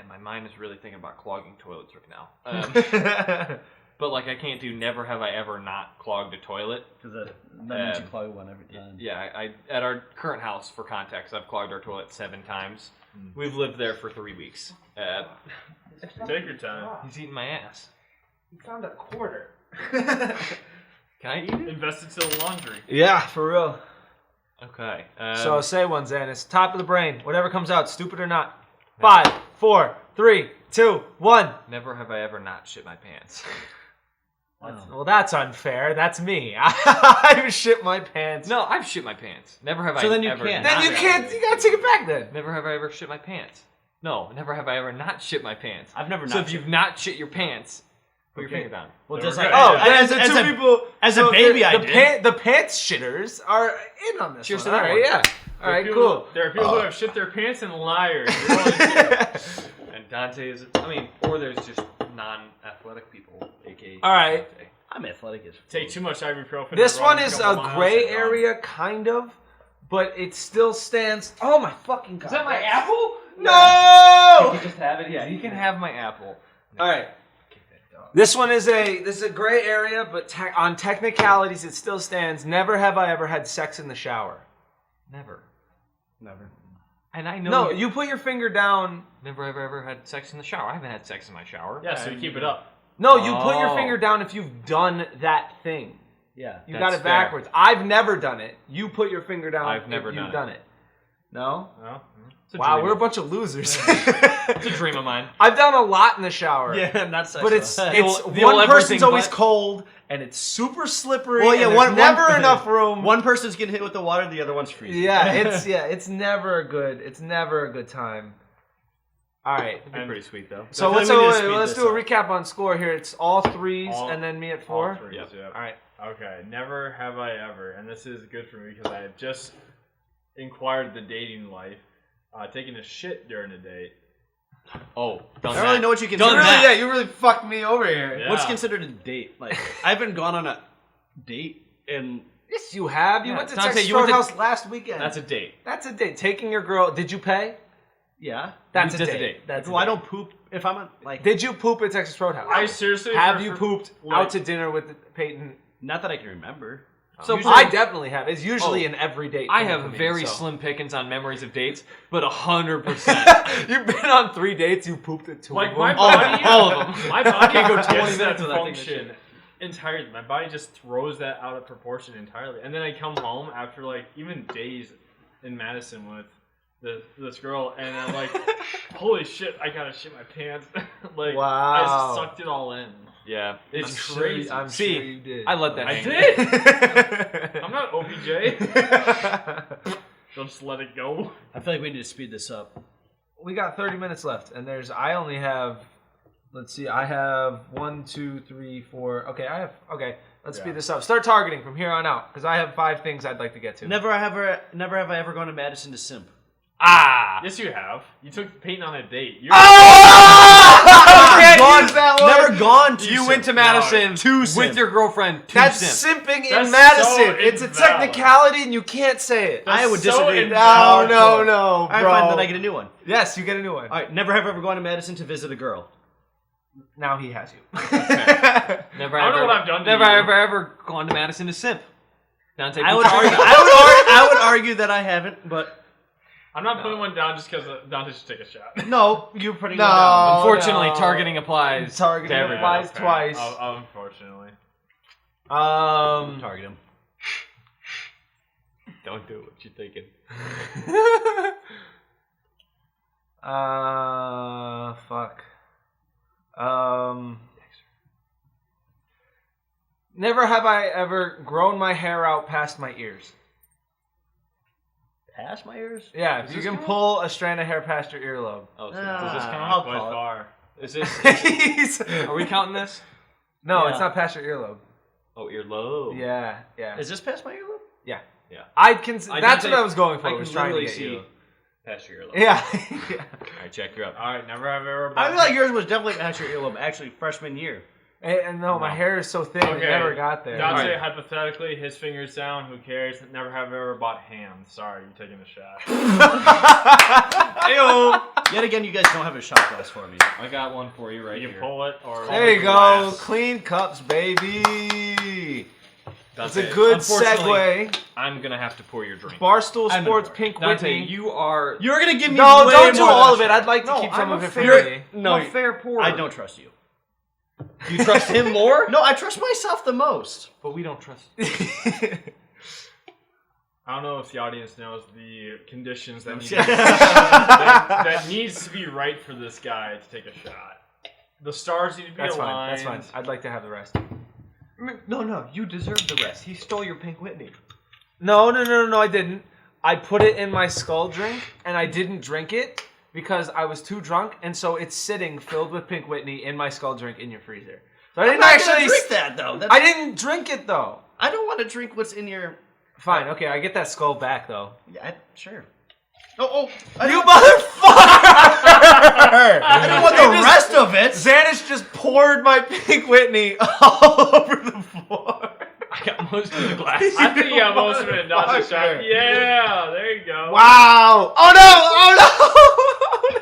my mind is really thinking about clogging toilets right now. But I can't do never have I ever not clogged a toilet. Because that means you clog one every time. Yeah, I at our current house, for context, I've clogged our toilet 7 times. We've lived there for 3 weeks. Take your time. He's eating my ass. You found a quarter. Can I eat it? Invest it to the laundry. Yeah, for real. Okay. So say one, Xanis. Top of the brain. Whatever comes out, stupid or not. 5, 4, 3, 2, 1. Never have I ever not shit my pants. Well, that's unfair. That's me. I shit my pants. No, I've shit my pants. Never have I So then you ever can't. Then not you can't. You gotta take it back then. Never have I ever shit my pants. No, never have I ever not shit my pants. I've never So not if you've not shit your pants, put your finger down. Well, Never just good. Oh, Yeah. as the two people. as a baby, the, I the did. The pants shitters are in on this. Cheers one. to that All right, one. yeah. All right, cool. There are people who have shit their pants and liars. You're only two. And Dante is, or there's just non-athletic people, aka All right. Dante. I'm athletic as Take too much ibuprofen. This and one run is couple a miles gray and gone. area, kind of, but it still stands. Oh my fucking god! Is that my apple? No! You can just have it. Yeah, you can have my apple. All right. This one is a gray area, but on technicalities, it still stands. Never have I ever had sex in the shower. Never. Never. And I know. No, you put your finger down. Never ever had sex in the shower. I haven't had sex in my shower. Yeah, so you keep it up. No, you put your finger down if you've done that thing. Yeah. You got it backwards. I've never done it. You put your finger down. I've never if you've done it. No? No. Wow, we're a bunch of losers. It's a dream of mine. I've done a lot in the shower. Yeah, not sex. But it's The one person's everything always but- cold and it's super slippery. Well, yeah, and there's never enough room. One person's getting hit with the water, the other one's freezing. Yeah, it's never a good time. All right. It'd be pretty sweet though. So I feel like we need to let's speed do a this recap on score here. It's all threes and then me at All 4. threes, yeah. All right. Okay, never have I ever, and this is good for me because I have just inquired the dating life, taking a shit during a date. Oh, done I don't really know what you You consider. really, you really fucked me over here. Yeah. What's considered a date? Like, I haven't gone on a date in. Yes, you have. You Yeah, went to Dante, Texas you went to- Roadhouse last weekend. That's a date. That's a date. Taking your girl. Did you pay? Yeah. That's a That's a date. date. That's Well, a I date. don't poop if I'm like. Did you poop at Texas Roadhouse? I seriously Have you pooped like- out to dinner with Peyton? Not that I can remember. So Usually- I definitely have. It's usually an every date. I thing have for me, very so. slim pickings on memories of dates, but 100%. You've been on 3 dates. You pooped at 2 Like of my them. body, all of them. My body can't go gets 20 that minutes without taking a function entirely. My body just throws that out of proportion entirely, and then I come home after like even days in Madison with this girl, and I'm like, holy shit, I gotta shit my pants. Like, Wow. I just sucked it all in. Yeah. It's I'm crazy. Sure, I'm See, sure you did. I let that I hang. did. I'm not OBJ. Just let it go. I feel like we need to speed this up. We got 30 minutes left, and I only have. Let's see. I have 1, 2, 3, 4. Okay, let's speed this up. Start targeting from here on out, because I have 5 things I'd like to get to. Never have I ever gone to Madison to simp. Ah! Yes, you have. You took Peyton on a date. You're I can't use that one. Never gone to. You simp. went to Madison to with your girlfriend to That's simp. simping in That's Madison. so It's a invalid. technicality, and you can't say it. I would so disagree. invalid. No, All right, bro. fine. Then I get a new one. Yes, you get a new one. All right. Never have ever gone to Madison to visit a girl. Now he has you. Never I don't ever, know what I've done to Never you. ever gone to Madison to simp. Dante, I would argue that I haven't, but I'm not putting one down just because Dante should take a shot. no, you're putting No. one down. Unfortunately, no. targeting applies. Targeting to everyone. applies twice. Unfortunately. Target him. Don't do what you're thinking. Fuck. Never have I ever grown my hair out past my ears. Past my ears? Yeah, if Does you this can count? pull a strand of hair past your earlobe. Oh, so Ah, does this count? I'll By call it. far. Is this? He's- Are we counting this? no, Yeah. it's not past your earlobe. Oh, earlobe. Yeah, yeah. Is this past my earlobe? Yeah. Yeah. That's Dante, what I was going for. I was can trying to literally get see you. past your earlobe. Yeah. yeah. All right, check. You're up. Alright, never have ever. I feel like yours was definitely past your earlobe. Actually, freshman year. And no, my hair is so thin, it Okay. never got there. Dante, Alright. hypothetically, his fingers down, who cares? Never have ever bought ham. Sorry, you're taking a shot. Ayo. Yet again, you guys don't have a shot glass for me. I got one for you right You here. can pull it or. There you go. glass. Clean cups, baby. That's Dante, a good unfortunately, segue. I'm gonna have to pour your drink. Barstool I'm Sports gonna Pink Dante, Whitney. you are. You're gonna give me No, way don't do more all of than it. a I'd like to No, keep some I'm of a it for fair- me. No, a fair pourer. I don't trust you. You trust him more? No, I trust myself the most. But we don't trust. I don't know if the audience knows the conditions that need Yeah. that needs to be right for this guy to take a shot. The stars need to be That's fine. aligned. That's fine. I'd like to have the rest. No, you deserve the rest. He stole your Pink Whitney. No, I didn't. I put it in my skull drink, and I didn't drink it because I was too drunk, and so it's sitting filled with Pink Whitney in my skull drink in your freezer. So I I'm didn't not actually gonna drink that though. I didn't drink it though. I don't want to drink what's in your. Fine, okay, I get that skull back though. Yeah, sure. Oh! You motherfucker! I don't want the rest of it. Xanax just poured my Pink Whitney all over the floor. I got most of the glass. I think you got most of it in Dante's shot. Motherfucker. Yeah, there you go. Wow! Oh no!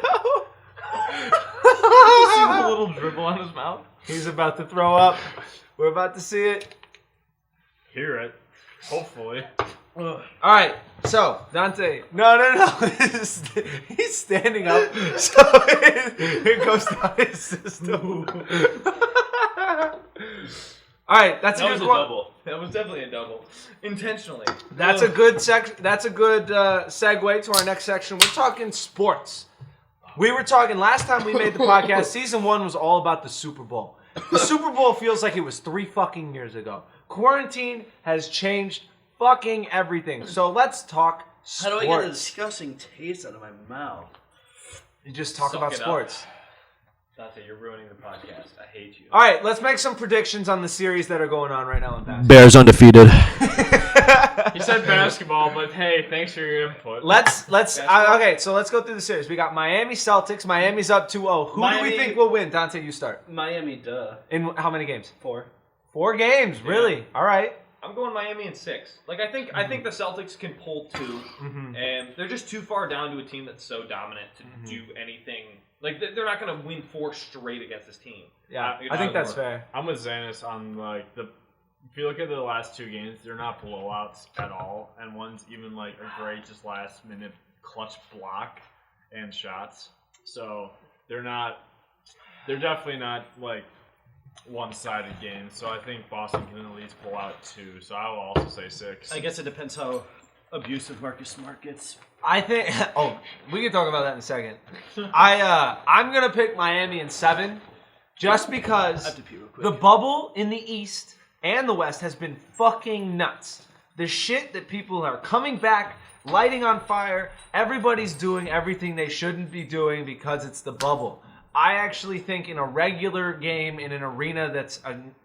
Oh You see the no! little dribble on his mouth? He's about to throw up. We're about to see it. Hear it. Hopefully. All right, so Dante. No. He's standing up, so it goes down his system. All right, that's a good one. Double. That was definitely a double, intentionally. That's a good That's a good segue to our next section. We're talking sports. We were talking last time we made the podcast. Season 1 was all about the Super Bowl. The Super Bowl feels like it was 3 fucking years ago. Quarantine has changed fucking everything. So let's talk sports. How do I get a disgusting taste out of my mouth? You just talk about it sports. Dante, you're ruining the podcast. I hate you. All right, let's make some predictions on the series that are going on right now in basketball. Bears undefeated. He said basketball, but hey, thanks for your input. Okay, so let's go through the series. We got Miami Celtics. Miami's up 2-0. Who do we think will win? Dante, you start. Miami, duh. In how many games? 4. 4 games, really? All right. I'm going Miami in 6. Like I think the Celtics can pull 2, and they're just too far down to a team that's so dominant to do anything. Like they're not going to win 4 straight against this team. Yeah, I think that's fair. I'm with Xanis on like the. If you look at the last 2 games, they're not blowouts at all, and one's even like a great just last minute clutch block and shots. So they're definitely not like one-sided games. So I think Boston can at least pull out 2. So I will also say 6. I guess it depends how abusive Marcus Smart gets. I think. Oh, we can talk about that in a second. I'm gonna pick Miami in 7, just because I have to pee real quick. the bubble in the East and the West has been fucking nuts. The shit that people are coming back, lighting on fire. Everybody's doing everything they shouldn't be doing because it's the bubble. I actually think in a regular game in an arena that's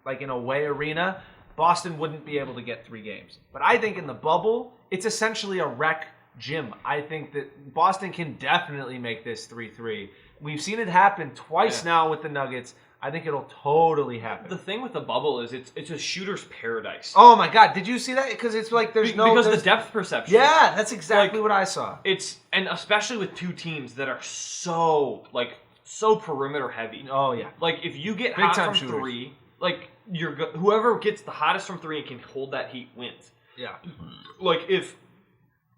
like an away arena, Boston wouldn't be able to get 3 games. But I think in the bubble, it's essentially a rec gym. I think that Boston can definitely make this 3-3. We've seen it happen twice now with the Nuggets. I think it'll totally happen. The thing with the bubble is it's a shooter's paradise. Oh my God! Did you see that? Because it's like there's the depth perception. Yeah, that's exactly what I saw. And especially with 2 teams that are so perimeter heavy. Oh yeah. Like if you get Big hot time from shooters. 3, like whoever gets the hottest from 3 and can hold that heat wins. Yeah. Like if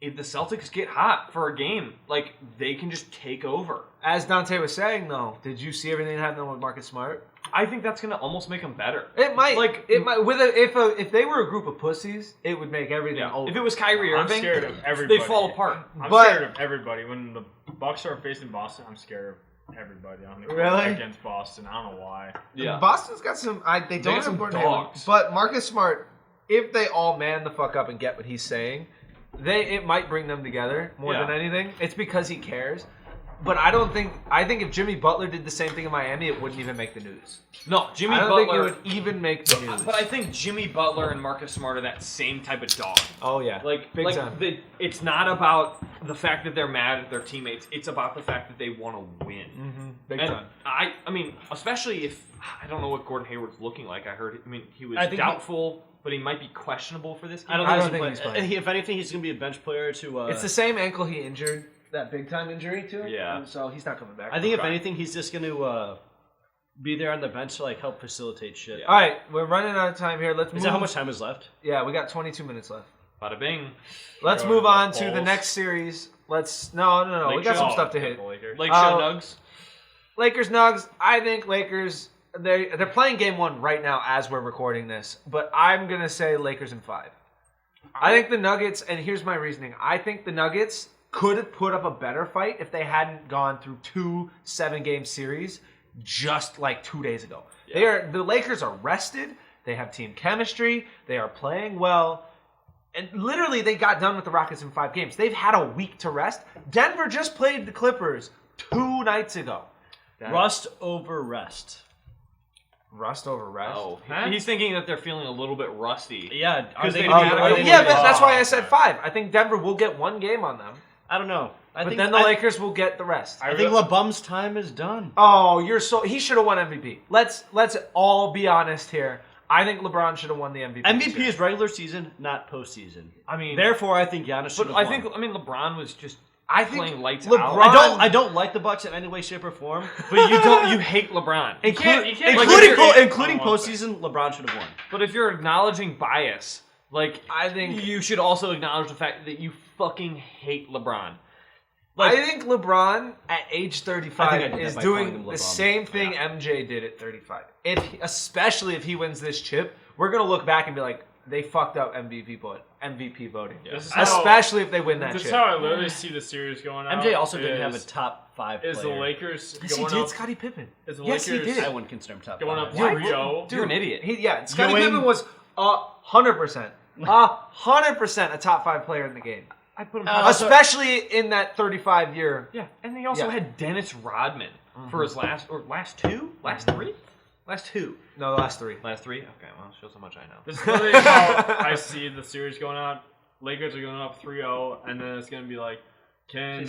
the Celtics get hot for a game, like they can just take over. As Dante was saying, though, did you see everything that happened with Marcus Smart? I think that's gonna almost make them better. It might. If they were a group of pussies, it would make everything over. If it was Kyrie I'm Irving, scared of everybody. they fall apart. I'm scared of everybody. When the Bucks are facing Boston, I'm scared of everybody on the court against Boston. I don't know why. Yeah. Boston's got some. They don't have some important dogs. but Marcus Smart, if they all man the fuck up and get what he's saying, it might bring them together more than anything. It's because he cares. But I think if Jimmy Butler did the same thing in Miami, it wouldn't even make the news. No, Jimmy I don't Butler think it would even make the news. But I think Jimmy Butler and Marcus Smart are that same type of dog. Oh yeah, big time. It's not about the fact that they're mad at their teammates. It's about the fact that they want to win. Big time. I mean, especially if I don't know what Gordon Hayward's looking like. He was doubtful, but he might be questionable for this game. I don't think he's playing. If anything, he's going to be a bench player to. It's the same ankle he injured. That big time injury too. Yeah. So he's not coming back. I think if anything, he's just going to be there on the bench to like help facilitate shit. Yeah. All right, we're running out of time here. Let's move. Is that how much time is left? Yeah, we got 22 minutes left. Bada bing. Let's move on to the next series. No. We got some stuff to hit. Lake Show Nugs. Lakers Nugs. I think Lakers. They're playing game 1 right now as we're recording this, but I'm gonna say Lakers in 5. I think the Nuggets, and here's my reasoning. I think the Nuggets could have put up a better fight if they hadn't gone through 2 7-game series just like 2 days ago. Yeah. The Lakers are rested. They have team chemistry. They are playing well. And literally, they got done with the Rockets in 5 games. They've had a week to rest. Denver just played the Clippers 2 nights ago. Rust over rest. Rust over rest? Oh, he's thinking that they're feeling a little bit rusty. Yeah. But that's why I said 5. I think Denver will get 1 game on them. I don't know. But then the Lakers will get the rest. I think Lebum's time is done. Oh, he should have won MVP. Let's all be honest here. I think LeBron should have won the MVP. MVP is regular season, not postseason. I mean, therefore, I think Giannis should have won. LeBron was just playing lights LeBron, out. I don't like the Bucks in any way, shape, or form. But you hate LeBron. Including postseason, LeBron should have won. But if you're acknowledging bias, Like, I think you should also acknowledge the fact that you fucking hate LeBron. I think LeBron at age 35 is doing the LeBron. same thing MJ did at 35. Especially if he wins this chip, we're gonna look back and be like, they fucked up MVP voting. Yeah. Especially if they win that This chip. is how I literally see the series going out. MJ also didn't have a top 5 player. Is the Lakers Yes, he going did. up? Scottie Pippen. Is the Yes, he Lakers did. I wouldn't consider him top going 5. up What? 3-0? You're an idiot. Scottie Ewing- Pippen was 100%. 100% a top 5 player in the game. I put him Especially in that 35 year. Yeah, and they also had Dennis Rodman for his last two? Last three? Last two. No, the last 3. Last three? Okay, well, shows how much I know. This is literally how I see the series going out. Lakers are going up 3-0, and then it's going to be like, can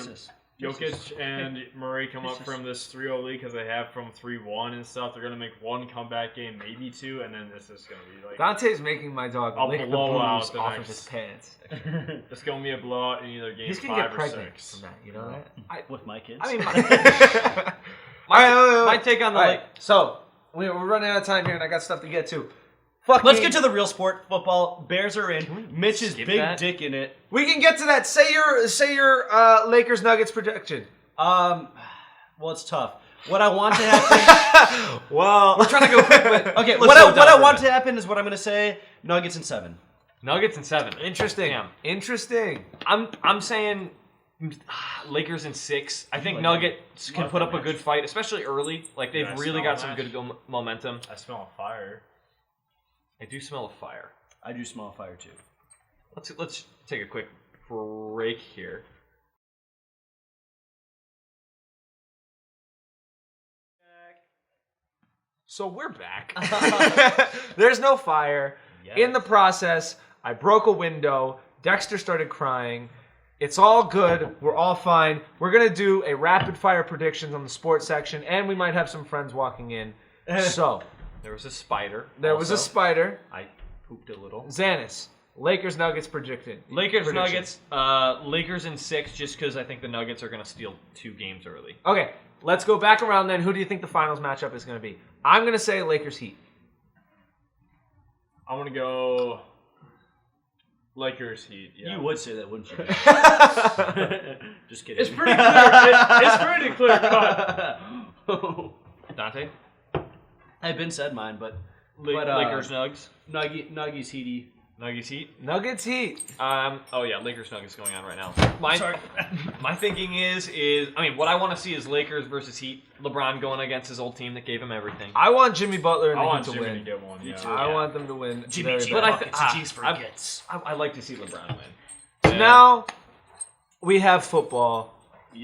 Jokic and Murray come up from this 3-0 lead because they have from 3-1 and stuff. They're going to make one comeback game, maybe 2, and then this is going to be like... Dante's making my dog I'll lick the blow out blues the off of next- his pants. It's going to be a blowout in either game He's going 5 to get or pregnant 6. from that, you know that? With my kids. I mean, My take on the Alright, so we're running out of time here, and I got stuff to get to. Let's get to the real sport, football. Bears are in. Mitch's skip big that? dick in it. We can get to that. Say your Lakers Nuggets prediction. Well, it's tough. What I want to happen... Well, We're trying to go quick, but Okay, let's what slow I down for a want minute. to happen is what I'm going to say. Nuggets in 7. Nuggets in 7. interesting. Damn. Interesting. I'm saying Lakers in 6. I think Nuggets can put up a good fight, especially early. Like, they've Yeah, I really smell got a some match. good momentum. I smell fire. I do smell a fire. I do smell fire, too. Let's take a quick break here. So we're back. There's no fire. Yes. In the process, I broke a window. Dexter started crying. It's all good. We're all fine. We're going to do a rapid fire predictions on the sports section, and we might have some friends walking in. So, There was a spider. there was a also. spider. I pooped a little. Xanis, Lakers Nuggets predicted. Lakers Predictions. Nuggets. Lakers in 6, just because I think the Nuggets are going to steal 2 games early. Okay, let's go back around then. Who do you think the finals matchup is going to be? I'm going to say Lakers Heat. I'm going to go Lakers Heat. Yeah. You would say that, wouldn't you? Just kidding. It's pretty clear. It's pretty clear cut. Dante? I've been said mine, but Lakers Nugs. Nuggies Heaty. Nuggets Heat. Nuggets Heat. Oh yeah, Lakers Nuggets going on right now. Sorry. My thinking is I mean, what I want to see is Lakers versus Heat. LeBron going against his old team that gave him everything. I want Jimmy Butler and I the want Heat to Jimmy win. to get one. Yeah. too. I want them to win. Jimmy very G. bad. But Buckets and cheese for gets. I like to see LeBron win. So now we have football.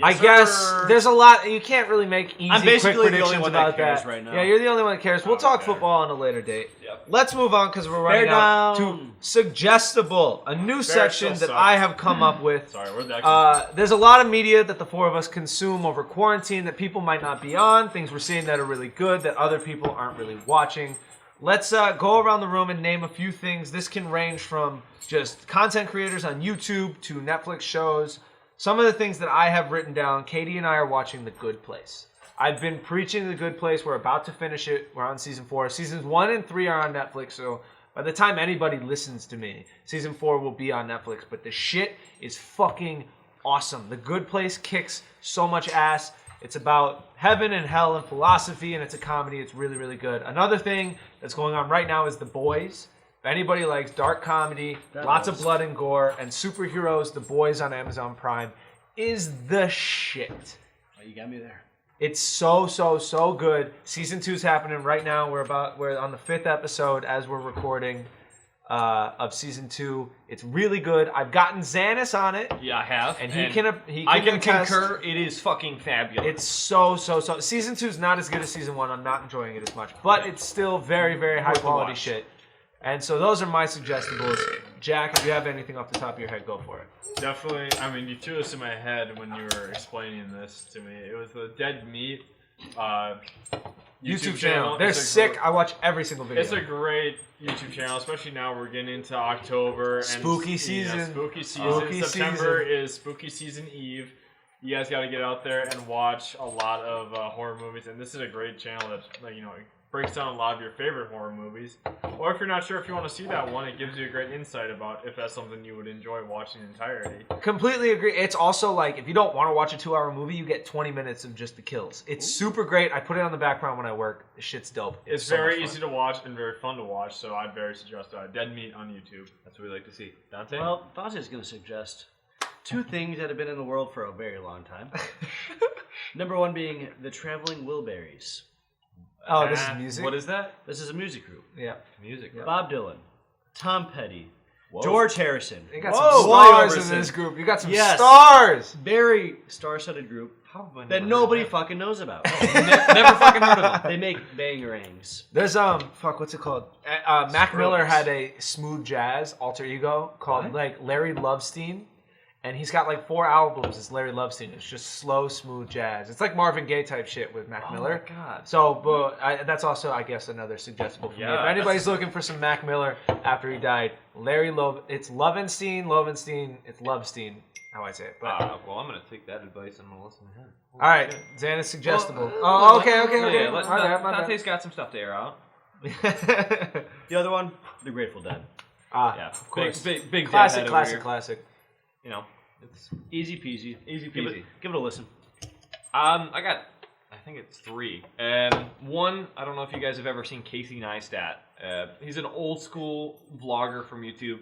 I guess there's a lot. You can't really make easy, I'm basically quick the only predictions one that about cares that. right now. Yeah, you're the only one that cares. We'll talk Okay. football on a later date. Yep. Let's move on because we're running Bear out down. to suggestible, a new section still that suck. I have come up with. Sorry, where'd that There's a lot of media that the four of us consume over quarantine that people might not be on, things we're seeing that are really good that other people aren't really watching. Let's go around the room and name a few things. This can range from just content creators on YouTube to Netflix shows. Some of the things that I have written down, Katie and I are watching The Good Place. I've been preaching The Good Place. We're about to finish it. We're on season 4. Seasons 1 and 3 are on Netflix, so by the time anybody listens to me, season 4 will be on Netflix. But the shit is fucking awesome. The Good Place kicks so much ass. It's about heaven and hell and philosophy, and it's a comedy. It's really, really good. Another thing that's going on right now is The Boys. If anybody likes dark comedy, lots of blood and gore, and superheroes, The Boys on Amazon Prime is the shit. Oh, you got me there. It's so good. Season 2 is happening right now. We're on the 5th episode as we're recording of season 2. It's really good. I've gotten Xanis on it. Yeah, I have. And I can attest. concur. It is fucking fabulous. It's so. Season 2 is not as good as season 1. I'm not enjoying it as much, but it's still very, very high quality watch. shit. And so those are my suggestibles. Jack, if you have anything off the top of your head, go for it. Definitely. I mean, you threw this in my head when you were explaining this to me. It was the Dead Meat YouTube channel. They're It's a sick. I watch every single video. It's a great YouTube channel, especially now we're getting into October. Spooky and, season. Spooky season. Spooky September season. is Spooky Season Eve. You guys got to get out there and watch a lot of horror movies. And this is a great channel that, breaks down a lot of your favorite horror movies. Or if you're not sure if you want to see that one, it gives you a great insight about if that's something you would enjoy watching in entirety. Completely agree. It's also like, if you don't want to watch a 2-hour movie, you get 20 minutes of just the kills. It's super great. I put it on the background when I work. The shit's dope. It's so very easy to watch and very fun to watch, so I'd very suggest Dead Meat on YouTube. That's what we like to see. Dante? Well, Dante's going to suggest 2 things that have been in the world for a very long time. Number 1 being the Traveling Wilburys. Oh, this is music? What is that? This is a music group. Yeah. Music. Yeah. Bob Dylan, Tom Petty, George Harrison. You got some stars in this group. You got some stars. Very star-studded group that nobody fucking knows about. Never fucking heard of them. They make bangerangs. There's what's it called? Mac Miller had a smooth jazz alter ego called like Larry Lovestein. And he's got like 4 albums as Larry Lovestein. It's just slow, smooth jazz. It's like Marvin Gaye type shit with Mac Miller. Oh my God. So, but that's also, I guess, another suggestible for me. If anybody's looking for some Mac Miller after he died, it's Lovenstein, it's Lovestein, how I say it. But, well, I'm going to take that advice and I'm going to listen to him. all right, Xan is suggestible. Okay. Yeah, My bad. Dante's got some stuff to air out. The other one, The Grateful Dead. Yeah, of course. Big Classic. You know, it's Easy peasy. Give it a listen. I think it's 3. One, I don't know if you guys have ever seen Casey Neistat. He's an old school vlogger from YouTube.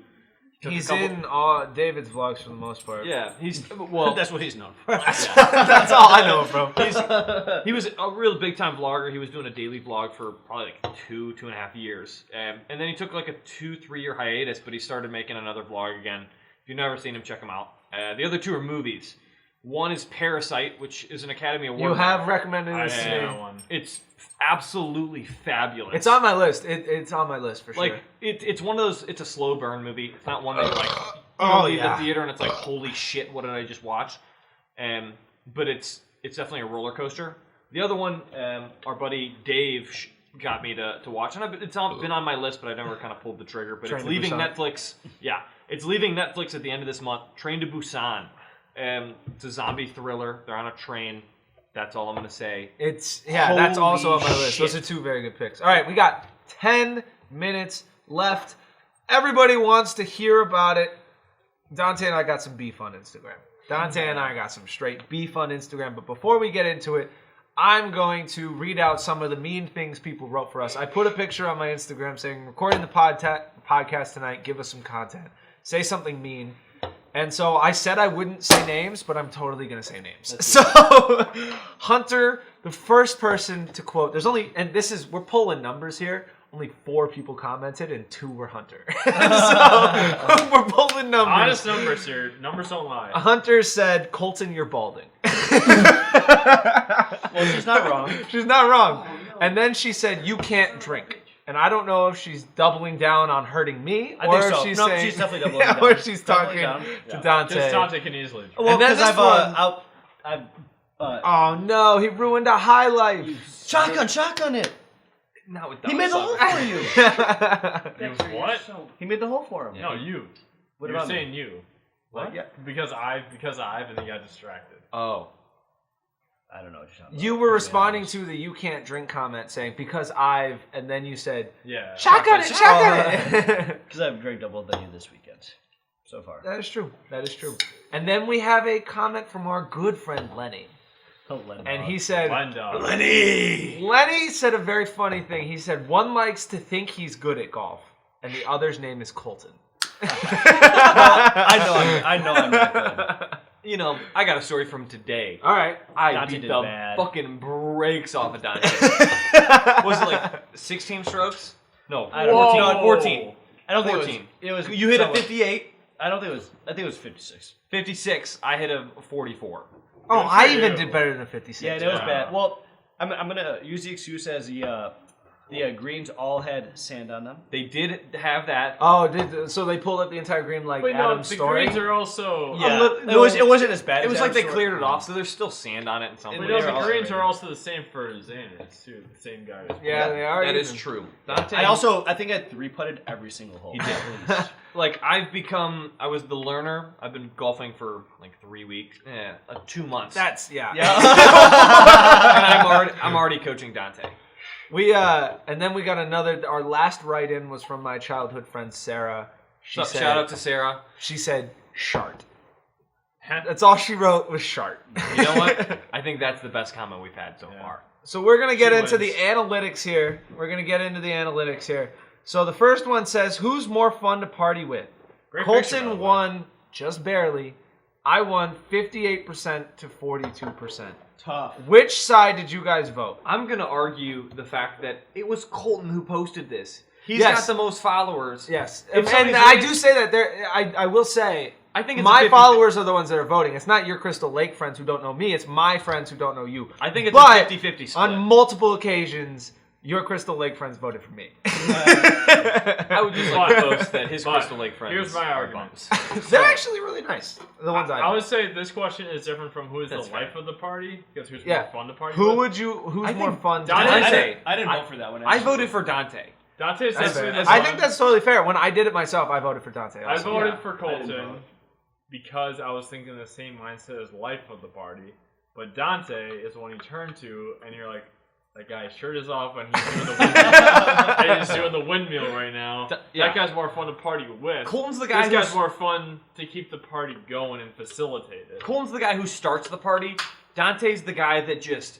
He's in all David's vlogs for the most part. Yeah, That's what he's known for. That's all I know, bro. He was a real big time vlogger. He was doing a daily vlog for probably like 2.5 years, and then he took like a 2-3 year hiatus. But he started making another vlog again. If you've never seen him, check him out. The other 2 are movies. One is Parasite, which is an Academy Award. You have recommended this to me. One. It's absolutely fabulous. It's on my list. It's on my list for sure. Like it's one of those. It's a slow burn movie. It's not one that you're like leave the theater and it's like, holy shit, what did I just watch? But it's definitely a roller coaster. The other one, our buddy Dave got me to watch, and it's been on my list, but I never kind of pulled the trigger. But it's leaving Netflix. Yeah, it's leaving Netflix at the end of this month. Train to Busan. It's a zombie thriller. They're on a train. That's all I'm gonna say. That's also on my list. Those are 2 very good picks. All right, we got 10 minutes left. Everybody wants to hear about it. Dante and I got some beef on Instagram. Dante and I got some straight beef on Instagram. But before we get into it, I'm going to read out some of the mean things people wrote for us. I put a picture on my Instagram saying, recording the podcast tonight, give us some content. Say something mean. And so I said I wouldn't say names, but I'm totally going to say names. So Hunter, the first person to quote, we're pulling numbers here. Only 4 people commented and 2 were Hunter. So we're pulling numbers. Honest numbers here. Numbers don't lie. Hunter said, Colton, you're balding. Well, she's not wrong. She's not wrong. And then she said, you can't drink. And I don't know if she's doubling down on hurting me, or if she's saying, she's definitely doubling down. or she's talking to Dante. Because Dante can easily. Well, and then because oh no, he ruined a high life. Shotgun it. Not with He made the hole for you. What? He made the hole for him. No, you. What You're about saying me? you. What? Yeah. Because I've, and then got distracted. Oh. I don't know what you're talking about. You were responding to the "you can't drink" comment saying because I've, and then you said, yeah, shotgun it. Because I've drank double than you this weekend, so far. That is true. And then we have a comment from our good friend Lenny. Oh, Lenny. And he said, Lenny said a very funny thing. He said, one likes to think he's good at golf, and the other's name is Colton. I know I'm not good. You know, I got a story from today. All right. I Dante beat the bad. fucking brakes off of Dante. Was it like 16 strokes? No, I don't know. 14. I don't 14. think it was. You hit a 58. I don't think it was. I think it was 56. 56. I hit a 44. Oh, I even did better than 56. Yeah, it was bad. Well, I'm gonna use the excuse as the greens all had sand on them. They did have that. Oh, so they pulled up the entire green like Wait, Adam's the story? greens are also... Yeah, it wasn't as bad. It was as like they Adam's cleared story. it off, so there's still sand on it and something. But no, the greens are also the same for Xander's, too. The same guys. Yeah, they are. That even. is true. Dante, I think I 3-putted every single hole. He did. Like, I was the learner. I've been golfing for like 3 weeks. 2 months. That's, yeah. And I'm already coaching Dante. And then we got another. Our last write-in was from my childhood friend Sarah. Shout out to Sarah. She said shart. That's all she wrote was shart. You know what? I think that's the best comment we've had so far. So we're gonna get into the analytics here. So the first one says, "Who's more fun to party with?" Colton won just barely. I won 58% to 42%. Tough. Which side did you guys vote? I'm gonna argue the fact that it was Colton who posted this. He's Yes. got the most followers. Yes, If and somebody's I really- do say that there. I will say. I think it's my 50 followers are the ones that are voting. It's not your Crystal Lake friends who don't know me. It's my friends who don't know you. I think it's But a 50-50 split. on multiple occasions, your Crystal Lake friends voted for me. I would just like to boast that his Crystal Lake friends. Here's my are argument. bums. They're actually really nice. The ones I I would say this question is different from who is the That's life fair. of the party, because who's Yeah. more fun to party Who with. would you? Who's I more think fun? Dante. I didn't vote for that one. I voted for Dante. Dante's That's definitely fair. the I one. think that's totally fair. When I did it myself, I voted for Dante. I Also. voted for I didn't Colton vote. because I was thinking the same mindset as life of the party. But Dante is the one you turn to, and you're like, that guy's shirt is off, and he's doing the windmill. And he's doing the windmill right now. Yeah. That guy's more fun to party with. Colton's the guy This guy's who's more fun to keep the party going and facilitate it. Colton's the guy who starts the party. Dante's the guy that just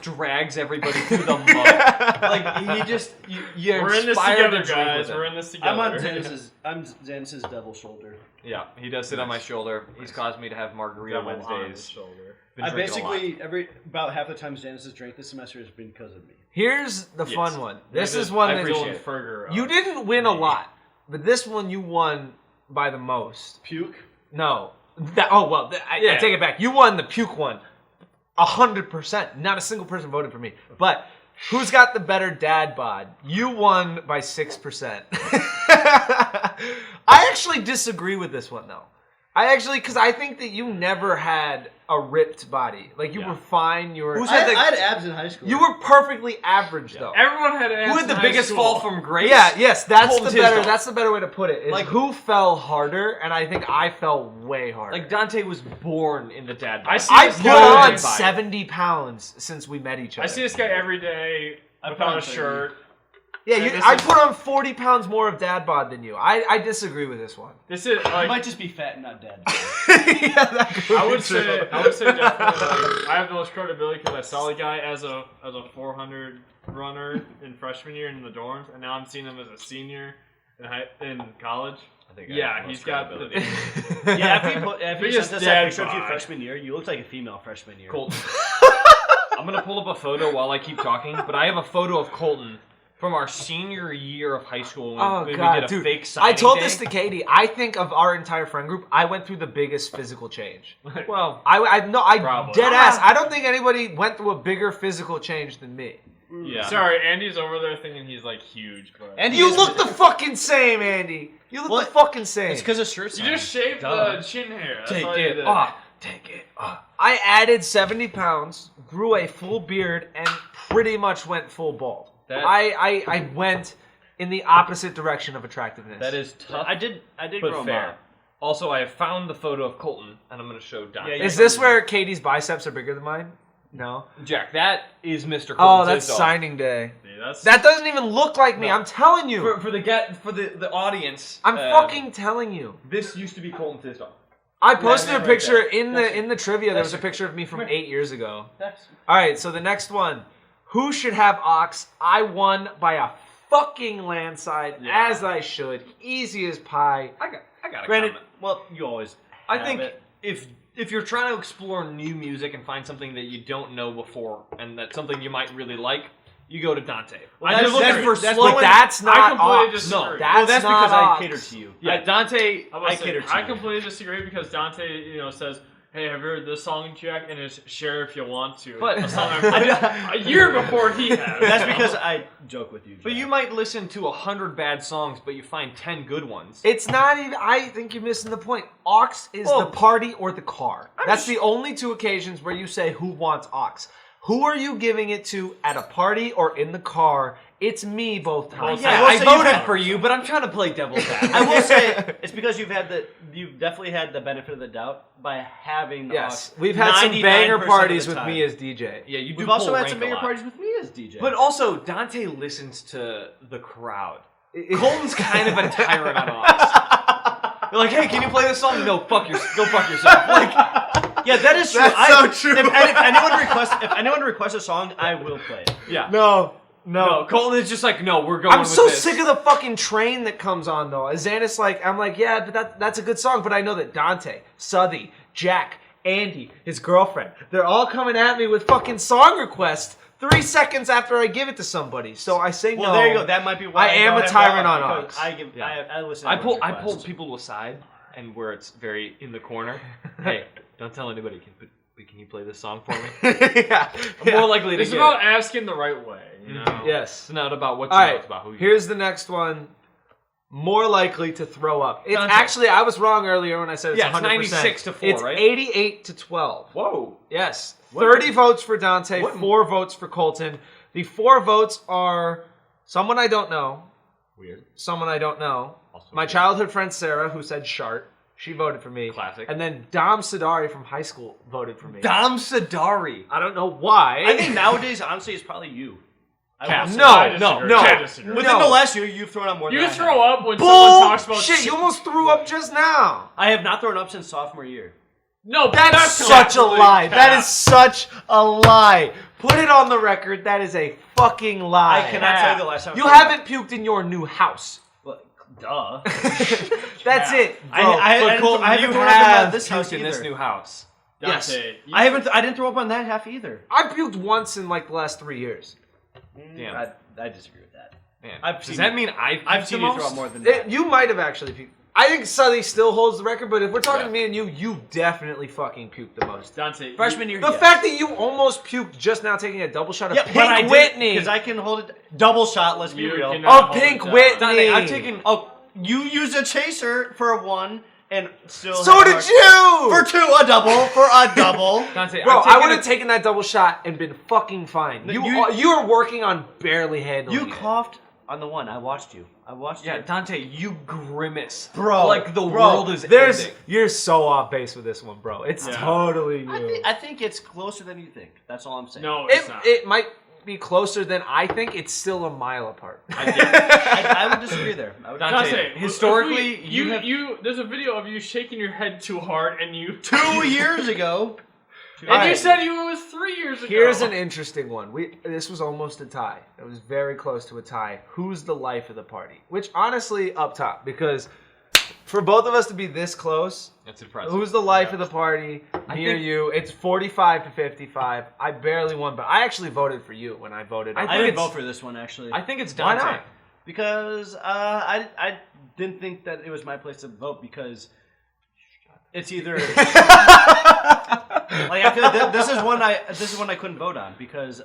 drags everybody through the mud. Like he just you We're in this inspire together, to drink guys. with him. We're in this together. I'm on Dennis's devil shoulder. Yeah, he does sit on my shoulder. He's caused me to have margarita Devil on his Wednesdays. shoulder. Been I drinking a lot. basically about half the times Dennis has drank this semester has been because of me. Here's the Yes. fun one. This I is one I that appreciate it. Ferger, you didn't win a lot, but this one you won by the most. Puke. No. I Yeah. take it back. You won the puke one. 100%. Not a single person voted for me. But who's got the better dad bod? You won by 6%. I actually disagree with this one, though. Because I think that you never had a ripped body. Like, you were fine. You were. I had abs in high school. You were perfectly average, though. Everyone had abs. Who had the in high biggest school. fall from grace? Yeah, yes, that's Colton's the better. his dog. That's the better way to put it. Is Like- who fell harder, and I think I fell way harder. Like Dante was born in the dad bod. I see I this put guy- on 70 pounds since we met each other. I see this guy every day I put without on a 30. shirt. Yeah, And this I is- put on 40 pounds more of dad bod than you. I disagree with this one. This is I like might just be fat and not dead. Yeah, that could I be would true. say definitely. Like, I have the most credibility because I saw the guy as a 400 runner in freshman year in the dorms, and now I'm seeing him as a senior in college. I think I Yeah, have the he's most got credibility. If you Biggest sent us dad that picture of you bod. freshman year, you looked like a female freshman year. Colton. I'm gonna pull up a photo while I keep talking, but I have a photo of Colton from our senior year of high school when we did a fake signing I told day. this to Katie. I think of our entire friend group, I went through the biggest physical change. Well, I Probably. dead ass. I don't think anybody went through a bigger physical change than me. yeah. Sorry, Andy's over there thinking he's like huge, but And You look the fucking same, Andy. You look Well, the fucking same. It's because of shirt you size. just shaved the chin hair. That's Take all you it did. off. Take it off. I added 70 pounds, grew a full beard, and pretty much went full bald. That- I went in the opposite direction of attractiveness. That is tough, I did but grow 'em fair. out. Also, I have found the photo of Colton, and I'm going to show Dante. Yeah, Is this where Katie's biceps are bigger than mine? No. Jack, that is Mr. Colton's Oh, that's dog. signing day. See, that's That doesn't even look like me. No. I'm telling you. For the audience. I'm fucking telling you. This used to be Colton's his dog. I posted yeah, a right picture there. in the trivia. There was a That's- picture of me from 8 years ago. That's All right, so the next one. Who should have ox? I won by a fucking landslide, Yeah. as I should. Easy as pie. I got a granted. comment. Well, you always. I have think it. if you're trying to explore new music and find something that you don't know before and that's something you might really like, you go to Dante. Well, I that's- just that's for for- slow But and- that's not I completely ox. disagree. No, That's Well, that's not because ox. I cater to you. Yeah, Dante. I cater to I you. completely disagree because Dante, says, "Hey, have you heard this song, Jack?" And it's "Share If You Want To." But- a song I heard a year before he has. That's because I joke with you. But Jack. you might listen to 100 bad songs, but you find 10 good ones. It's not even. I think you're missing the point. Ox is Well, the party or the car. That's the only two occasions where you say who wants ox. Who are you giving it to at a party or in the car? It's me both times. Yeah, I voted for you, but I'm trying to play devil's advocate. I will say it's because you've definitely had the benefit of the doubt by having. Yes, we've had some banger parties with me as DJ. Yeah, you do. We've also had rank some a banger lot. parties with me as DJ. But also, Dante listens to the crowd. Colton's kind of a tyrant on us. They're like, hey, can you play this song? No, go fuck yourself. Like, yeah, that is true. That's so true. If anyone requests a song, I will play it. yeah. No, Colton is just like, no, we're going I'm with so this. sick of the fucking train that comes on though. Xana's like, I'm like, yeah, but that's a good song, but I know that Dante, Southey, Jack, Andy, his girlfriend, they're all coming at me with fucking song requests 3 seconds after I give it to somebody. So I say no. Well, there you go. That might be why I am a tyrant on because Aux. I listen. I to pull requests. people aside, and where it's very in the corner. Hey, don't tell anybody. Can you play this song for me? yeah. I'm more likely to It's get about it. asking the right way, you know? Yes. It's not about what you All know, right. it's about who you Here's the next one. More likely to throw up. It's Dante. actually, I was wrong earlier when I said it's Yeah, 100%. it's 96 to 4, it's right? 88 to 12. Whoa. Yes. 30 votes for Dante, What? 4 votes for Colton. The 4 votes are someone I don't know, Weird. someone I don't know, Also my weird. childhood friend Sarah, who said Shart. She voted for me. Classic. And then Dom Sidari from high school voted for me. Dom Sidari. I don't know why. I think nowadays, honestly, it's probably you. Cap. No, I no, disagree. no. I disagree. Within the last year, you've thrown up more than You I throw have. up when someone talks about Shit, you almost threw up just now. I have not thrown up since sophomore year. No, That's such a lie. That is such a lie. Put it on the record. That is a fucking lie. I cannot tell you the last time. You haven't puked in your new house. Well, duh. That's it, bro. I Colton, haven't you thrown up have in this house in this either. new house. Yes. Dante, you- I didn't throw up on that half either. I puked once in like the last 3 years. Damn. I disagree with that. Man. I've Does seen that you- mean I've seen the you throw most? up more than that. You might have actually puked. I think Sully still holds the record, but if we're talking Yeah. to me and you definitely fucking puked the most. Dante, Freshman year, The yes. fact that you almost puked just now taking a double shot of Yeah, but I Pink did Whitney. because I can hold it double shot. Let's be You real. cannot Oh, hold Pink it down. Whitney. Dante, I've taken. Oh, you used a chaser for a 1 and still. So had a did hard- you! For 2, a double. For a double. Dante, Bro, I've I taken would a- have taken that double shot and been fucking fine. You- You are working on barely handling You it. coughed on the 1. I watched you. Yeah, you. Dante, you grimace. Bro, Like the bro, world is there's ending. You're so off base with this one, bro. It's Yeah. totally you. I think it's closer than you think. That's all I'm saying. No, it's It, not. it might be closer than I think. It's still a mile apart. I would disagree there. I would Dante, Dante, historically, if you have- there's a video of you shaking your head too hard, and you 2 years ago. and Alright. you said it was 3 years ago. Here's an interesting one. This was almost a tie. It was very close to a tie. Who's the life of the party? Which honestly, up top, because for both of us to be this close, That's impressive. who's the life of the party? I Near think- you. It's 45 to 55. I barely won, but I actually voted for you when I voted. I on I think didn't it's- vote for this one actually. I think it's Why Dante. not? Because I didn't think that it was my place to vote because it's either like I feel this is one I couldn't vote on because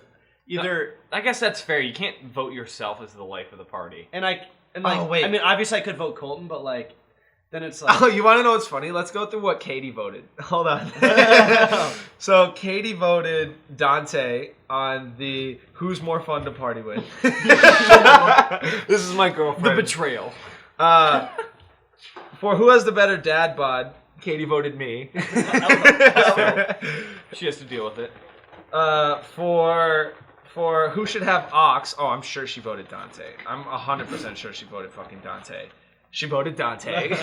either I guess that's fair. You can't vote yourself as the life of the party. and like Oh, wait. I mean obviously I could vote Colton but like then it's like Oh, you want to know what's funny? Let's go through what Katie voted. Hold on. So Katie voted Dante on the who's more fun to party with. This is my girlfriend. The betrayal. For who has the better dad bod, Katie voted me. She has to deal with it. For who should have ox, oh, I'm sure she voted Dante. I'm 100% sure she voted fucking Dante. She voted Dante.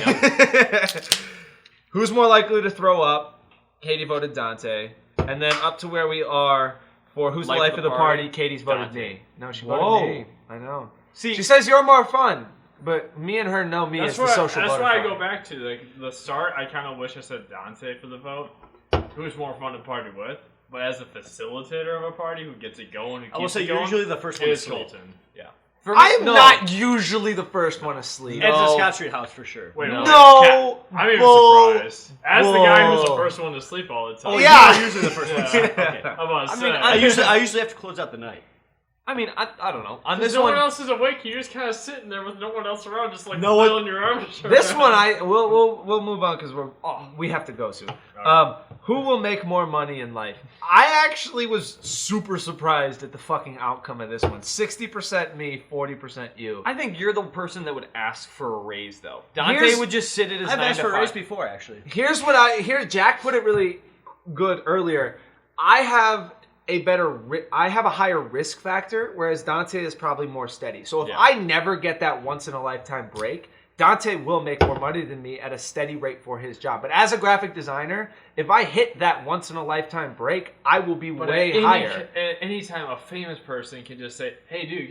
Who's more likely to throw up? Katie voted Dante. And then up to where we are for who's the life of the party, Katie's voted Dante. me. No, she Whoa. voted me. I know. See, She says you're more fun, but me and her know me as the social That's why I butterfly. go back to like the start. I kind of wish I said Dante for the vote. Who's more fun to party with? But as a facilitator of a party who gets it going, who I will keeps say it you're going, usually the first one to is sleep. Colton. Yeah. for me, I am no. not usually the first one asleep. It's a No. Scott Street house for sure. Wait, No. wait, No. Cat. I'm even Bull- surprised. As the guy who's the bull. first one to sleep all the time. Oh Yeah. you're usually the first one. Yeah. Okay. I'm about to I say. mean, I usually have to close out the night. I mean, I don't know. On Because this no one, one else is awake. You're just kind of sitting there with no one else around, just like No one- flailing your arms. This around. one, we'll move on because we have to go soon. Who will make more money in life? I actually was super surprised at the fucking outcome of this one. 60% me, 40% you. I think you're the person that would ask for a raise, though. Dante would just sit at his 9 to 5. I've asked for a raise before, actually. Here's Jack put it really good earlier. I have a higher risk factor, whereas Dante is probably more steady. So if I never get that once in a lifetime break, Dante will make more money than me at a steady rate for his job. But as a graphic designer, if I hit that once in a lifetime break, I will be way higher. Anytime a famous person can just say, "Hey, dude,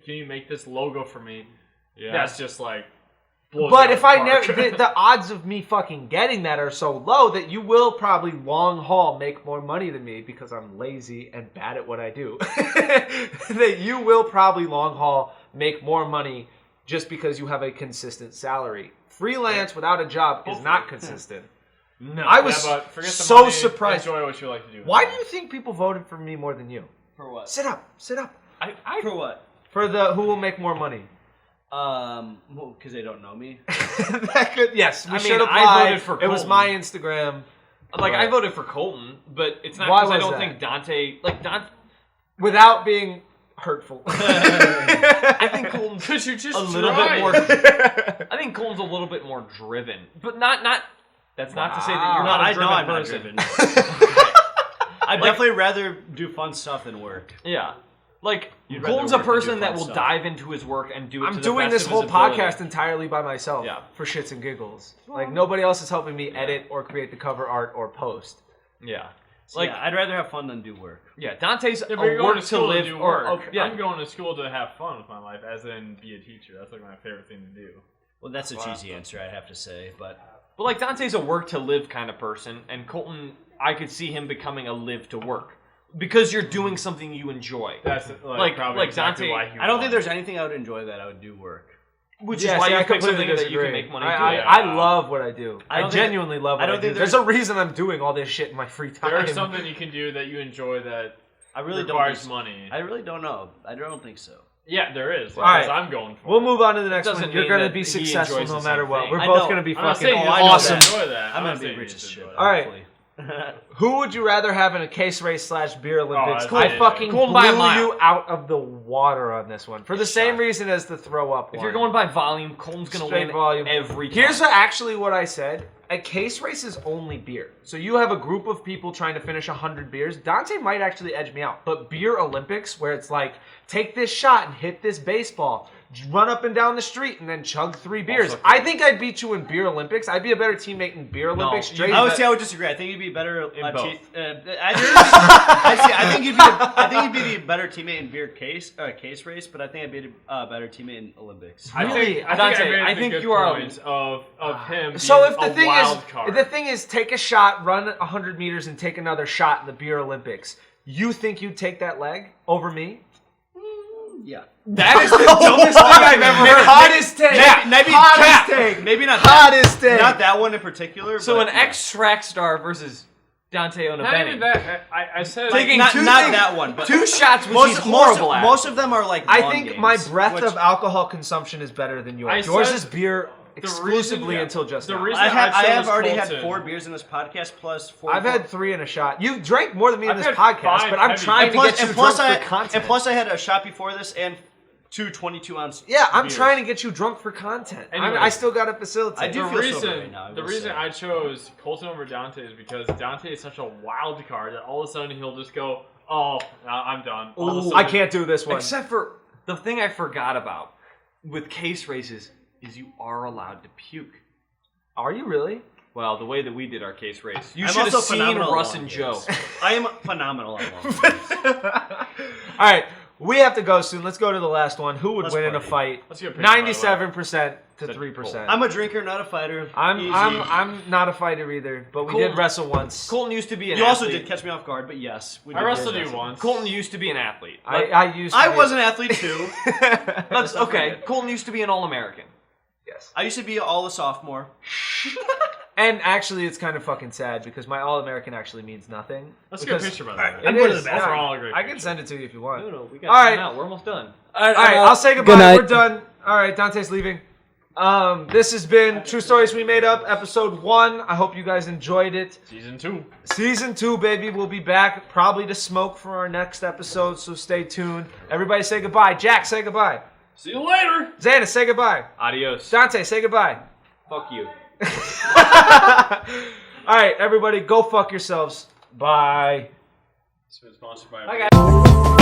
can you make this logo for me?" Yeah. That's just like. But if I never, the odds of me fucking getting that are so low that you will probably long haul make more money than me because I'm lazy and bad at what I do. That you will probably long haul make more money just because you have a consistent salary. Freelance without a job is not consistent. No, I was so surprised. Enjoy what you like to do. Why do you think people voted for me more than you? For what? Sit up. For what? For the who will make more money. Because they don't know me. That could, yes, we should apply. I voted for Colton. It was my Instagram. Like, I voted for Colton, but it's not Why because I was don't that? think Dante... Like, Dante... Without being hurtful. I think Colton's Because you just a little tried. bit more... I think Colton's a little bit more driven. But not... That's not to say that you're not a driven I'm not person. driven. I'd definitely rather do fun stuff than work. Yeah. Like, You'd rather Colton's a work than do person that fun will stuff. dive into his work and do it to I'm the doing best this of whole his ability. podcast entirely by myself for shits and giggles. Like, nobody else is helping me edit or create the cover art or post. Yeah. Like, I'd rather have fun than do work. Yeah, Dante's If a you're going work to to school live to do or work, yeah. I'm going to school to have fun with my life, as in be a teacher. That's like my favorite thing to do. Well, that's a cheesy answer, I'd have to say, but like Dante's a work to live kind of person, and Colton, I could see him becoming a live to work because you're doing something you enjoy. That's Like probably exactly Dante- why he I don't won. think there's anything I would enjoy that I would do work. Which Yeah, is why see, you I pick completely something that you can disagree. make money I doing. love what I do. I I don't think- genuinely love what I I, don't do. think There's a reason I'm doing all this shit in my free time. There's something you can do that you enjoy that I really requires don't. money. I really don't know. I don't think so. Yeah, there is. All right. Because I'm going for We'll it. move on to the next Doesn't one. You're mean going to that be he successful enjoys no the matter same what. thing. We're I both know. going to be I'm not fucking saying awesome. enjoy that. I'm not gonna be saying you rich as just shit. enjoy that. All right. hopefully. Who would you rather have in a case race / beer Olympics? I I did. fucking Going blew by a mile. you out of the water on this one for the same reason as the throw up one. If you're going by volume, Colton's going to Straight win volume. every time. Here's actually what I said. A case race is only beer. So you have a group of people trying to finish 100 beers. Dante might actually edge me out. But beer Olympics, where it's like, take this shot and hit this baseball, run up and down the street, and then chug 3 beers. Also I think I'd beat you in beer Olympics. I'd be a better teammate in beer Olympics. Jay's I would bet- say I would disagree. I think you'd be better In both. I think you'd be the better teammate in beer case race, but I think I'd be a better teammate in Olympics. Really? Dante, I think you are a- of him. So being if the a thing wild card. is take a shot, run 100 meters, and take another shot in the beer Olympics, you think you'd take that leg over me? Yeah. That is the dumbest thing I've ever heard. Hottest take. Maybe Hottest take. Maybe not Hottest take. Not that one in particular. So but an ex-track star versus Dante Not Onabeni. even that. I said Taking not two not things- that one, but 2 shots, which he's horrible at. Most of them are like. I long think games, my breadth which- of alcohol consumption is better than yours. I Yours said is beer exclusively until just the now. reason I have chose already had Colton. 4 beers in this podcast plus 4. I've had 3 in a shot. You drank more than me in I've this had podcast, 5 but I'm heavy. trying and to plus, get you and plus drunk I for content. and plus I had a shot before this and 2 22-ounce. yeah, I'm beers. trying to get you drunk for content. Anyways. I still got to facilitate. I do The feel reason, sober right now, I the will reason say. I chose Colton over Dante is because Dante is such a wild card that all of a sudden he'll just go, "Oh, I'm done." All of a Ooh, sudden- I can't do this one. Except for the thing I forgot about with case races is you are allowed to puke. Are you really? Well, the way that we did our case race. You I'm should have also seen phenomenal Russ at and long Joe. games. I am phenomenal at long games. All right, we have to go soon. Let's go to the last one. Who would Let's win in a party. fight? Let's get a picture, by the way. 97% to Said 3%. I'm a drinker, not a fighter. Easy. I'm not a fighter either, but we Colton- did wrestle once. Colton used to be an You also athlete. did catch me off guard, but yes, we I did wrestled wrestle. you once. Colton used to be an athlete. I used. To I be- was an athlete too. That's okay. Colton used to be an All-American. Yes. I used to be all a sophomore. And actually, it's kind of fucking sad because my All-American actually means nothing. Let's get a Because picture, by the way. It I'm going to is. the Yeah, bathroom. All great I can pictures. send it to you if you want. No, we got All right. time out. We're almost done. All right, I'll say goodbye. We're done. All right, Dante's leaving. This has been True Stories We Made Up, episode 1. I hope you guys enjoyed it. Season 2. Season 2, baby. We'll be back probably to smoke for our next episode, so stay tuned. Everybody say goodbye. Jack, say goodbye. See you later. Xana, say goodbye. Adios. Dante, say goodbye. Fuck you. All right, everybody, go fuck yourselves. Bye. It's been sponsored by. Bye, guys.